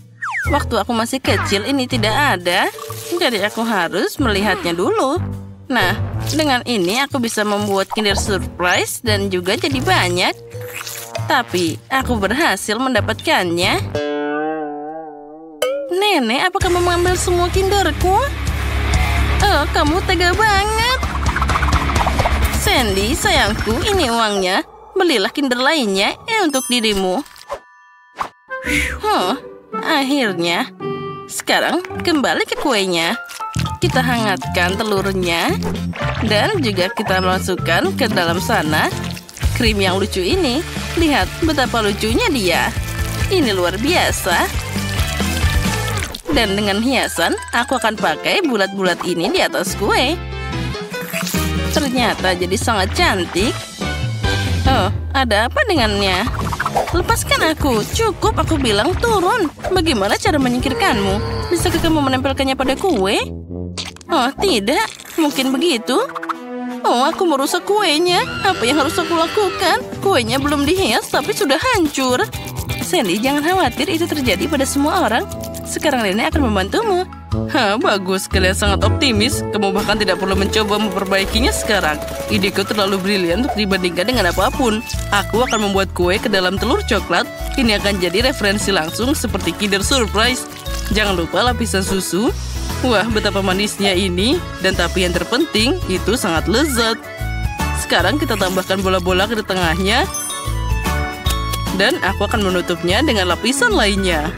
Waktu aku masih kecil ini tidak ada. Jadi aku harus melihatnya dulu. Nah, dengan ini aku bisa membuat Kinder Surprise dan juga jadi banyak. Tapi aku berhasil mendapatkannya. Nenek, apa kamu mengambil semua Kinderku? Oh, kamu tega banget. Sandy, sayangku, ini uangnya. Belilah Kinder lainnya untuk dirimu. Akhirnya. Sekarang kembali ke kuenya. Kita hangatkan telurnya. Dan juga kita masukkan ke dalam sana krim yang lucu ini. Lihat betapa lucunya dia. Ini luar biasa. Dan dengan hiasan, aku akan pakai bulat-bulat ini di atas kue. Ternyata jadi sangat cantik. Oh, ada apa dengannya? Lepaskan aku. Cukup, aku bilang turun. Bagaimana cara menyingkirkanmu? Bisakah kamu menempelkannya pada kue? Oh, tidak. Mungkin begitu. Oh, aku merusak kuenya. Apa yang harus aku lakukan? Kuenya belum dihias, tapi sudah hancur. Sandy, jangan khawatir. Itu terjadi pada semua orang. Sekarang nenek akan membantumu. Bagus. Kalian sangat optimis. Kamu bahkan tidak perlu mencoba memperbaikinya sekarang. Ideku terlalu brilian untuk dibandingkan dengan apapun. Aku akan membuat kue ke dalam telur coklat. Ini akan jadi referensi langsung seperti Kinder Surprise. Jangan lupa lapisan susu. Wah, betapa manisnya ini. Dan tapi yang terpenting, itu sangat lezat. Sekarang kita tambahkan bola-bola ke tengahnya. Dan aku akan menutupnya dengan lapisan lainnya.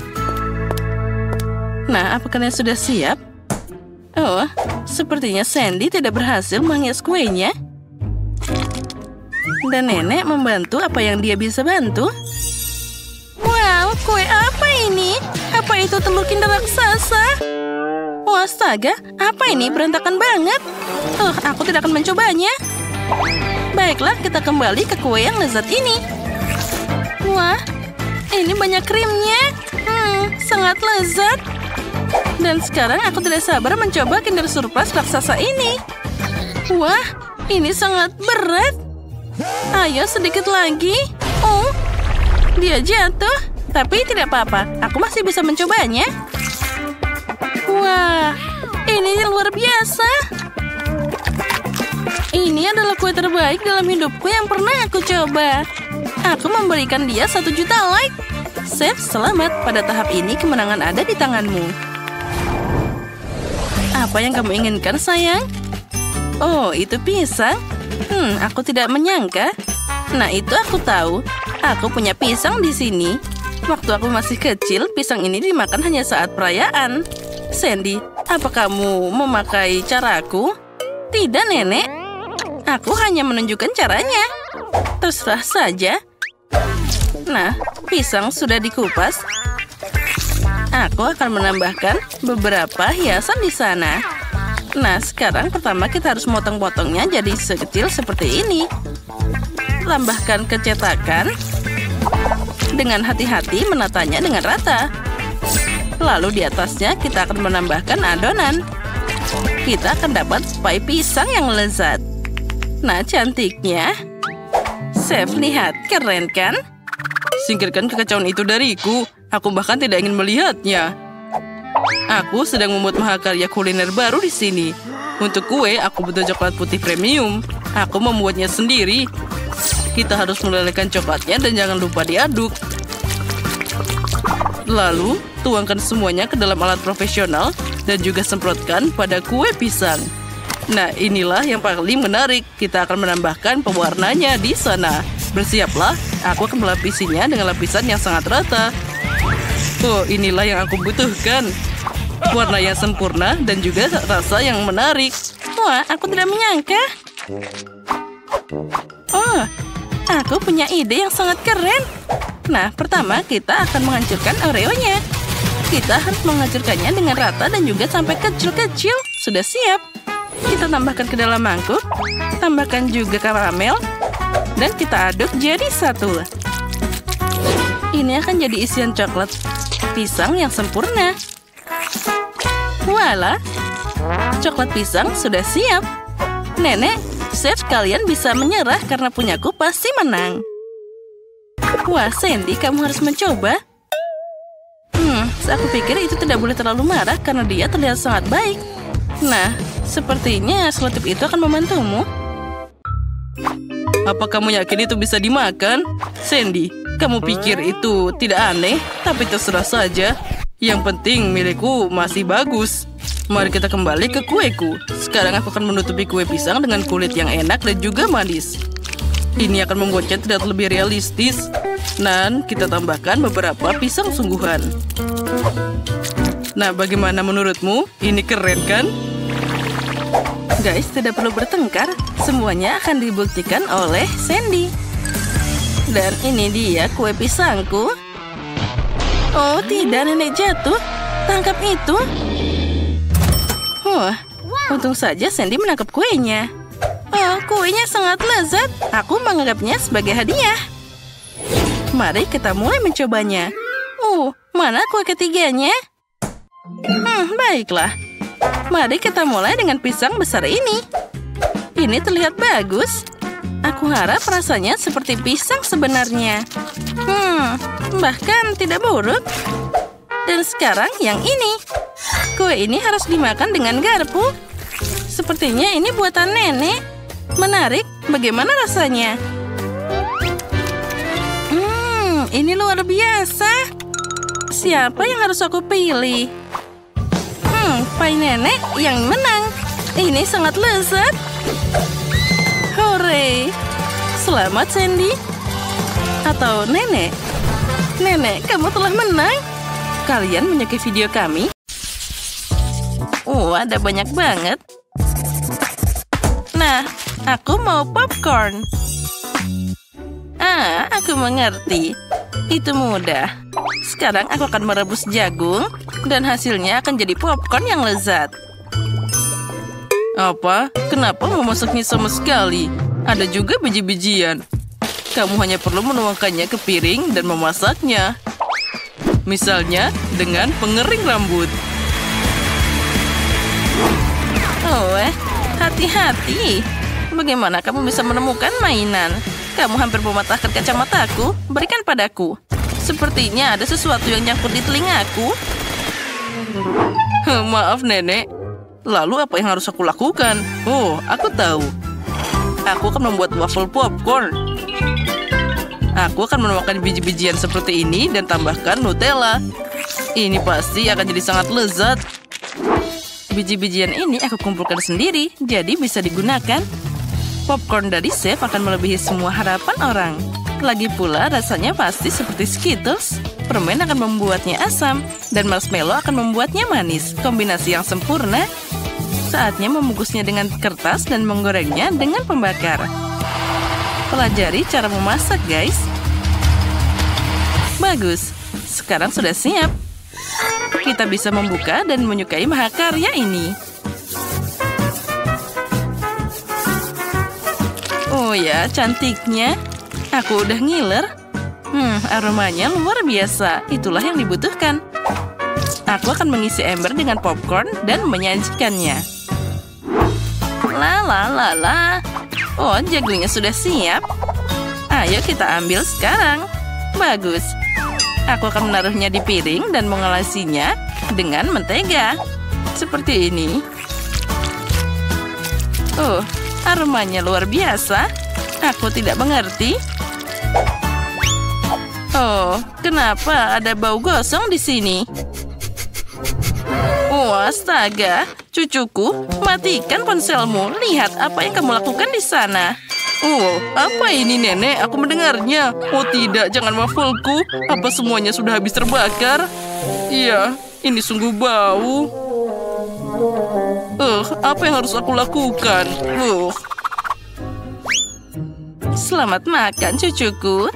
Nah, apakah kalian sudah siap? Oh, sepertinya Sandy tidak berhasil menghias kuenya. Dan nenek membantu apa yang dia bisa bantu. Wow, kue apa ini? Apa itu telur Kinder raksasa? Oh, astaga, apa ini? Berantakan banget. Aku tidak akan mencobanya. Baiklah, kita kembali ke kue yang lezat ini. Wah, ini banyak krimnya. Sangat lezat. Dan sekarang aku tidak sabar mencoba Kinder Surprise raksasa ini. Wah, ini sangat berat. Ayo sedikit lagi. Oh, dia jatuh. Tapi tidak apa-apa, aku masih bisa mencobanya. Wah, ini luar biasa. Ini adalah kue terbaik dalam hidupku yang pernah aku coba. Aku memberikan dia 1 juta like. Chef, selamat. Pada tahap ini kemenangan ada di tanganmu. Apa yang kamu inginkan, sayang? Oh, itu pisang. Aku tidak menyangka. Nah, itu aku tahu. Aku punya pisang di sini. Waktu aku masih kecil, pisang ini dimakan hanya saat perayaan. Sandy, apa kamu memakai caraku? Tidak, nenek. Aku hanya menunjukkan caranya. Terserah saja. Nah, pisang sudah dikupas. Aku akan menambahkan beberapa hiasan di sana. Nah, sekarang pertama kita harus motong-potongnya jadi sekecil seperti ini. Tambahkan kecetakan. Dengan hati-hati menatanya dengan rata. Lalu di atasnya kita akan menambahkan adonan. Kita akan dapat pie pisang yang lezat. Nah, cantiknya. Chef, lihat. Keren kan? Singkirkan kekacauan itu dariku. Aku bahkan tidak ingin melihatnya. Aku sedang membuat mahakarya kuliner baru di sini. Untuk kue, aku butuh coklat putih premium. Aku membuatnya sendiri. Kita harus melelehkan coklatnya dan jangan lupa diaduk. Lalu, Tuangkan semuanya ke dalam alat profesional dan juga semprotkan pada kue pisang. Nah, inilah yang paling menarik. Kita akan menambahkan pewarnanya di sana. Bersiaplah, aku akan melapisinya dengan lapisan yang sangat rata. Oh, inilah yang aku butuhkan. Warna yang sempurna dan juga rasa yang menarik. Wah, aku tidak menyangka. Oh, aku punya ide yang sangat keren. Nah, pertama kita akan menghancurkan Oreo-nya. Kita harus menghancurkannya dengan rata dan juga sampai kecil-kecil. Sudah siap. Kita tambahkan ke dalam mangkuk. Tambahkan juga karamel. Dan kita aduk jadi satu. Ini akan jadi isian coklat pisang yang sempurna. Walah, coklat pisang sudah siap. Nenek, chef kalian bisa menyerah karena punyaku pasti menang. Wah, Sandy, kamu harus mencoba. Aku pikir itu tidak boleh terlalu marah karena dia terlihat sangat baik. Nah, sepertinya selotip itu akan membantumu. Apa kamu yakin itu bisa dimakan? Sandy, kamu pikir itu tidak aneh? Tapi terserah saja. Yang penting milikku masih bagus. Mari kita kembali ke kueku. Sekarang aku akan menutupi kue pisang dengan kulit yang enak dan juga manis. Ini akan membuatnya terlihat lebih realistis. Dan kita tambahkan beberapa pisang sungguhan. Nah, bagaimana menurutmu? Ini keren kan? Guys, tidak perlu bertengkar. Semuanya akan dibuktikan oleh Sandy. Dan ini dia kue pisangku. Oh tidak, nenek jatuh. Tangkap itu. Untung saja Sandy menangkap kuenya. Oh, kuenya sangat lezat. Aku menganggapnya sebagai hadiah. Mari kita mulai mencobanya. Mana kue ketiganya? Baiklah. Mari kita mulai dengan pisang besar ini. Ini terlihat bagus. Aku harap rasanya seperti pisang sebenarnya. Bahkan tidak buruk. Dan sekarang yang ini. Kue ini harus dimakan dengan garpu. Sepertinya ini buatan nenek. Menarik, bagaimana rasanya? Ini luar biasa. Siapa yang harus aku pilih? Pai nenek yang menang. Ini sangat lezat. Hore! Selamat, Sandy. Atau nenek? Nenek, kamu telah menang. Kalian menyukai video kami? Ada banyak banget. Nah, aku mau popcorn. Aku mengerti. Itu mudah. Sekarang aku akan merebus jagung dan hasilnya akan jadi popcorn yang lezat. Apa? Kenapa memasaknya sama sekali? Ada juga biji-bijian. Kamu hanya perlu menuangkannya ke piring dan memasaknya. Misalnya dengan pengering rambut. Hati-hati. Bagaimana kamu bisa menemukan mainan? Kamu hampir mematahkan kacamataku. Berikan padaku. Sepertinya ada sesuatu yang nyangkut di telingaku. Maaf, nenek. Lalu apa yang harus aku lakukan? Aku tahu. Aku akan membuat waffle popcorn. Aku akan menuangkan biji-bijian seperti ini dan tambahkan Nutella. Ini pasti akan jadi sangat lezat. Biji-bijian ini aku kumpulkan sendiri, jadi bisa digunakan. Popcorn dari chef akan melebihi semua harapan orang. Lagi pula rasanya pasti seperti Skittles. Permen akan membuatnya asam, dan marshmallow akan membuatnya manis. Kombinasi yang sempurna. Saatnya membungkusnya dengan kertas dan menggorengnya dengan pembakar. Pelajari cara memasak, guys. Bagus. Sekarang sudah siap. Kita bisa membuka dan menyukai mahakarya ini. Oh ya, cantiknya. Aku udah ngiler. Aromanya luar biasa. Itulah yang dibutuhkan. Aku akan mengisi ember dengan popcorn dan menyajikannya. La. Oh, jagungnya sudah siap. Ayo kita ambil sekarang. Bagus. Aku akan menaruhnya di piring dan mengolesinya dengan mentega. Seperti ini. Aromanya luar biasa. Aku tidak mengerti. Kenapa ada bau gosong di sini? Astaga, cucuku, matikan ponselmu. Lihat apa yang kamu lakukan di sana. Apa ini, Nenek? Aku mendengarnya. Oh tidak, jangan wafelku. Apa semuanya sudah habis terbakar? Iya, ini sungguh bau. Apa yang harus aku lakukan? Selamat makan, cucuku.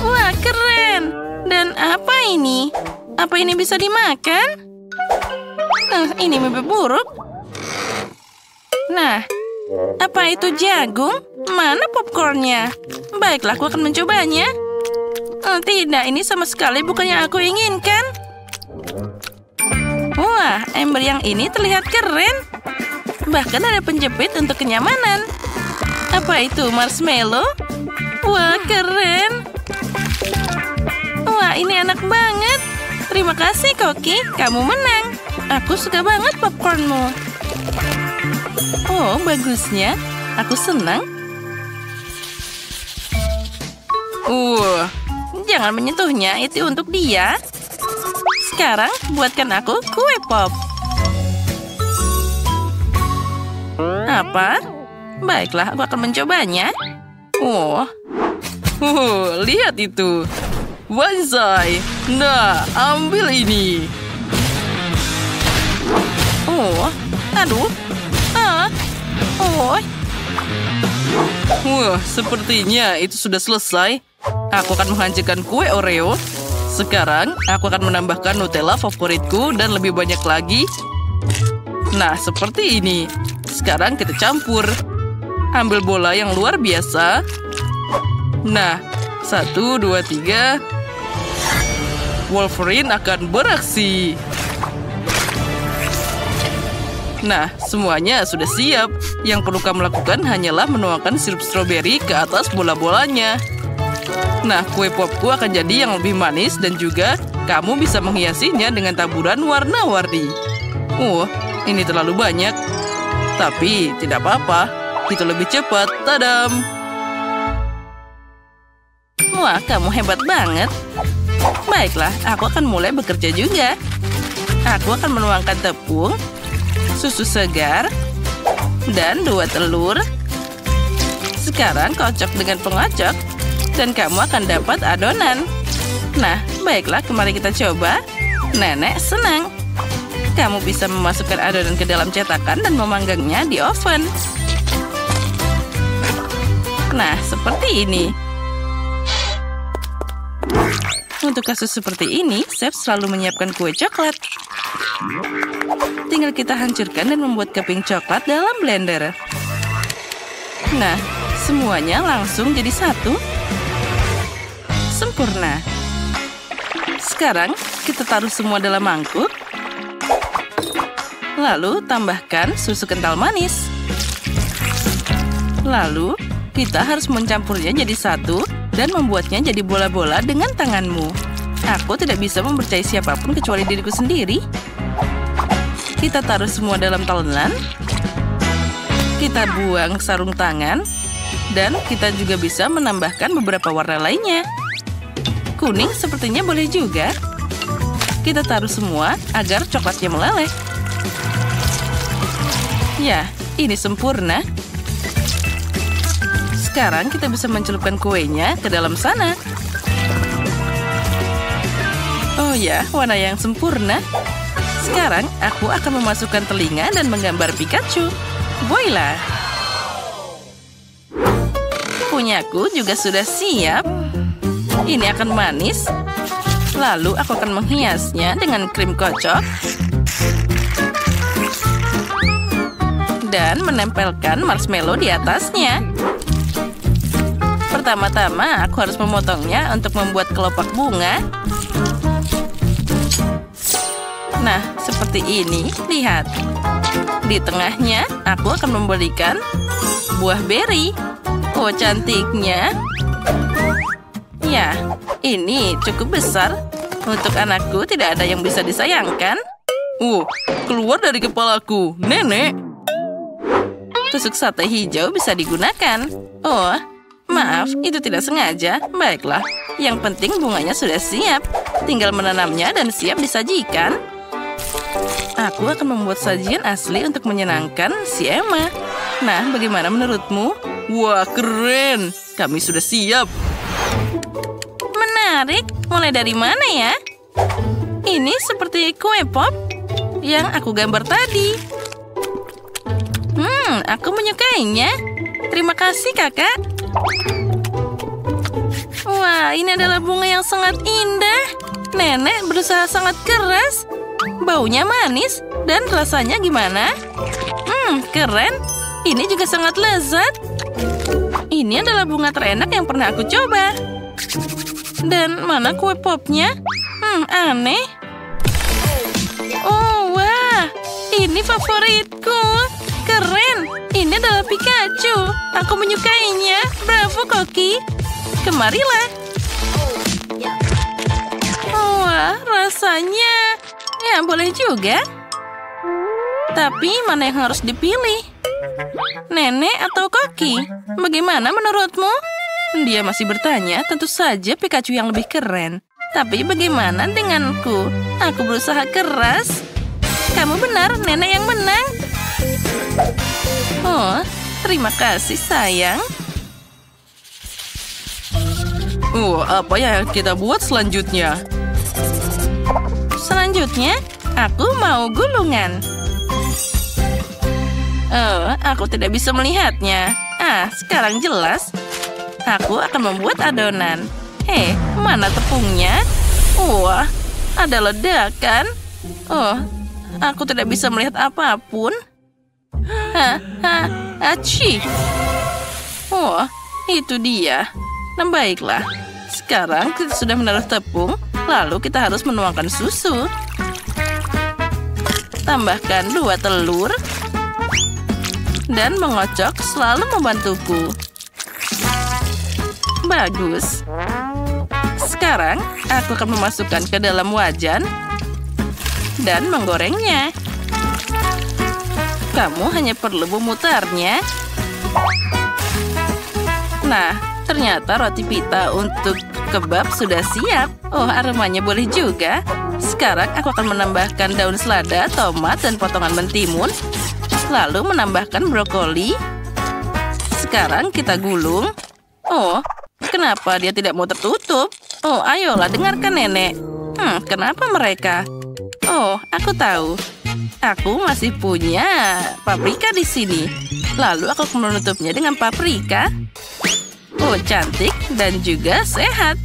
Wah, keren. Dan apa ini? Apa ini bisa dimakan? Ini mimpi buruk. Nah, apa itu jagung? Mana popcornnya? Baiklah, aku akan mencobanya. Tidak, ini sama sekali bukan yang aku inginkan. Wah, ember yang ini terlihat keren. Bahkan ada penjepit untuk kenyamanan. Apa itu, marshmallow? Wah, keren. Wah, ini enak banget. Terima kasih, Koki. Kamu menang. Aku suka banget popcornmu. Oh, bagusnya. Aku senang. Jangan menyentuhnya. Itu untuk dia. Sekarang, buatkan aku kue pop. Apa? Baiklah, aku akan mencobanya. Lihat itu. Banzai. Nah, ambil ini. Aduh. Sepertinya itu sudah selesai. Aku akan menghancurkan kue Oreo. Sekarang, aku akan menambahkan Nutella favoritku dan lebih banyak lagi. Nah, seperti ini. Sekarang kita campur. Ambil bola yang luar biasa. Nah, 1, 2, 3. Wolverine akan beraksi. Nah, semuanya sudah siap. Yang perlu kamu lakukan hanyalah menuangkan sirup stroberi ke atas bola-bolanya. Nah, kue popku akan jadi yang lebih manis dan juga kamu bisa menghiasinya dengan taburan warna-warni. Ini terlalu banyak. Tapi tidak apa-apa. Itu lebih cepat. Tadam! Wah, kamu hebat banget. Baiklah, aku akan mulai bekerja juga. Aku akan menuangkan tepung, susu segar, dan 2 telur. Sekarang kocok dengan pengocok, dan kamu akan dapat adonan. Nah, baiklah, mari kita coba. Nenek senang. Kamu bisa memasukkan adonan ke dalam cetakan dan memanggangnya di oven. Nah, seperti ini. Untuk kasus seperti ini, chef selalu menyiapkan kue coklat. Tinggal kita hancurkan dan membuat keping coklat dalam blender. Nah, semuanya langsung jadi satu. Sempurna. Sekarang, kita taruh semua dalam mangkuk. Lalu, tambahkan susu kental manis. Lalu, kita harus mencampurnya jadi satu dan membuatnya jadi bola-bola dengan tanganmu. Aku tidak bisa mempercayai siapapun kecuali diriku sendiri. Kita taruh semua dalam talenan. Kita buang sarung tangan. Dan kita juga bisa menambahkan beberapa warna lainnya. Kuning sepertinya boleh juga. Kita taruh semua agar coklatnya meleleh. Ya, ini sempurna. Sekarang kita bisa mencelupkan kuenya ke dalam sana. Oh ya, warna yang sempurna. Sekarang aku akan memasukkan telinga dan menggambar Pikachu. Voila! Punyaku juga sudah siap. Ini akan manis. Lalu aku akan menghiasnya dengan krim kocok. Dan menempelkan marshmallow di atasnya. Pertama-tama, aku harus memotongnya untuk membuat kelopak bunga. Nah, seperti ini. Lihat. Di tengahnya, aku akan memberikan buah beri. Oh, cantiknya. Ya, ini cukup besar. Untuk anakku tidak ada yang bisa disayangkan. Keluar dari kepalaku. Nenek. Tusuk sate hijau bisa digunakan. Oh, maaf, itu tidak sengaja. Baiklah, yang penting bunganya sudah siap. tinggal menanamnya dan siap disajikan. Aku akan membuat sajian asli untuk menyenangkan si Emma. Nah, bagaimana menurutmu? Wah, keren! Kami sudah siap. Menarik. Mulai dari mana ya? Ini seperti kue pop yang aku gambar tadi. Aku menyukainya. Terima kasih, Kakak. Wah, ini adalah bunga yang sangat indah. Nenek berusaha sangat keras. Baunya manis dan rasanya gimana? Keren. Ini juga sangat lezat. Ini adalah bunga terenak yang pernah aku coba. Dan mana kue popnya? Aneh. Oh, wah. Ini favoritku. Keren. Ini adalah Pikachu. Aku menyukainya. Bravo, Koki. Kemarilah. Wah, rasanya. Ya, boleh juga. Tapi mana yang harus dipilih? Nenek atau Koki? Bagaimana menurutmu? Dia masih bertanya, tentu saja Pikachu yang lebih keren. Tapi bagaimana denganku? Aku berusaha keras. Kamu benar, nenek yang menang. Oh, terima kasih, sayang. Apa yang kita buat selanjutnya? Selanjutnya, aku mau gulungan. Aku tidak bisa melihatnya. Sekarang jelas. Aku akan membuat adonan. Mana tepungnya? Wah, ada ledakan. Aku tidak bisa melihat apapun. Aci. Itu dia. Nah, baiklah. Sekarang kita sudah menaruh tepung, lalu kita harus menuangkan susu. Tambahkan 2 telur. Dan mengocok selalu membantuku. Bagus. Sekarang, aku akan memasukkan ke dalam wajan dan menggorengnya. Kamu hanya perlu memutarnya. Nah, ternyata roti pita untuk kebab sudah siap. Aromanya boleh juga. Sekarang aku akan menambahkan daun selada, tomat, dan potongan mentimun. Lalu menambahkan brokoli. Sekarang kita gulung. Kenapa dia tidak mau tertutup? Ayolah, dengarkan nenek. Kenapa mereka? Aku tahu. Aku masih punya paprika di sini. Lalu aku akan menutupnya dengan paprika. Cantik dan juga sehat.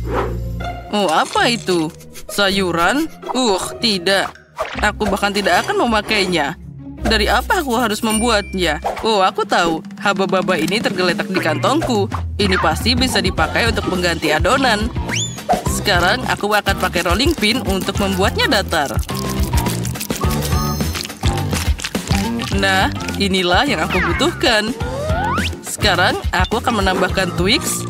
Apa itu? Sayuran? Tidak. Aku bahkan tidak akan memakainya. Dari apa aku harus membuatnya? Aku tahu. Haba-baba ini tergeletak di kantongku. Ini pasti bisa dipakai untuk mengganti adonan. Sekarang aku akan pakai rolling pin untuk membuatnya datar. Nah, inilah yang aku butuhkan. Sekarang aku akan menambahkan Twix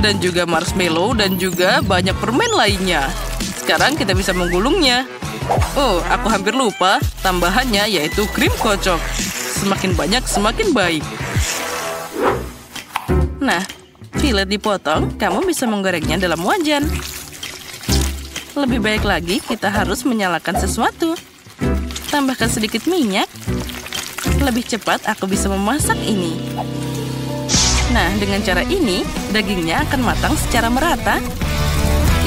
dan juga marshmallow dan juga banyak permen lainnya. Sekarang kita bisa menggulungnya. Aku hampir lupa. Tambahannya yaitu krim kocok. Semakin banyak, semakin baik. Nah, fillet dipotong, kamu bisa menggorengnya dalam wajan. Lebih baik lagi, kita harus menyalakan sesuatu. Tambahkan sedikit minyak. Lebih cepat aku bisa memasak ini. Nah, dengan cara ini, dagingnya akan matang secara merata.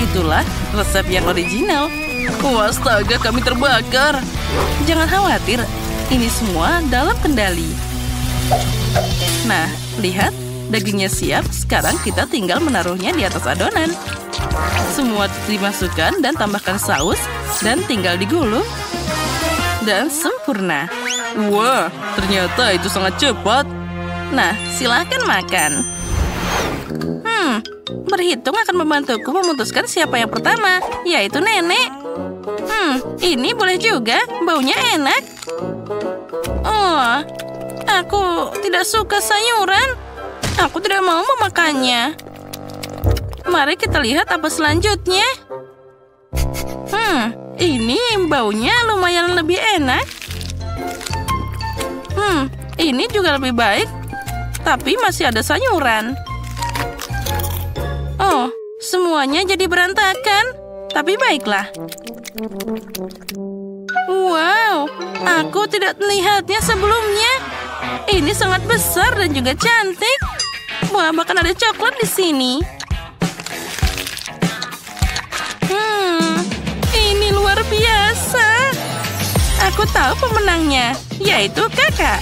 Itulah resep yang original. Astaga, kami terbakar. Jangan khawatir, ini semua dalam kendali. Nah, lihat, dagingnya siap. Sekarang kita tinggal menaruhnya di atas adonan. Semua dimasukkan dan tambahkan saus, dan tinggal digulung. Dan sempurna. Wah, ternyata itu sangat cepat. Nah, silakan makan. Berhitung akan membantuku memutuskan siapa yang pertama, yaitu nenek. Ini boleh juga, baunya enak. Aku tidak suka sayuran. Aku tidak mau memakannya. Mari kita lihat apa selanjutnya. Ini baunya lumayan lebih enak. Ini juga lebih baik. Tapi masih ada sayuran. Semuanya jadi berantakan. Tapi baiklah. Wow, aku tidak melihatnya sebelumnya. Ini sangat besar dan juga cantik. Wah, bahkan ada coklat di sini. Ini luar biasa. Aku tahu pemenangnya, yaitu kakak.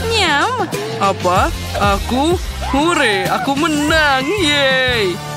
Nyam. Apa? Aku? Hore, aku menang. Yeay.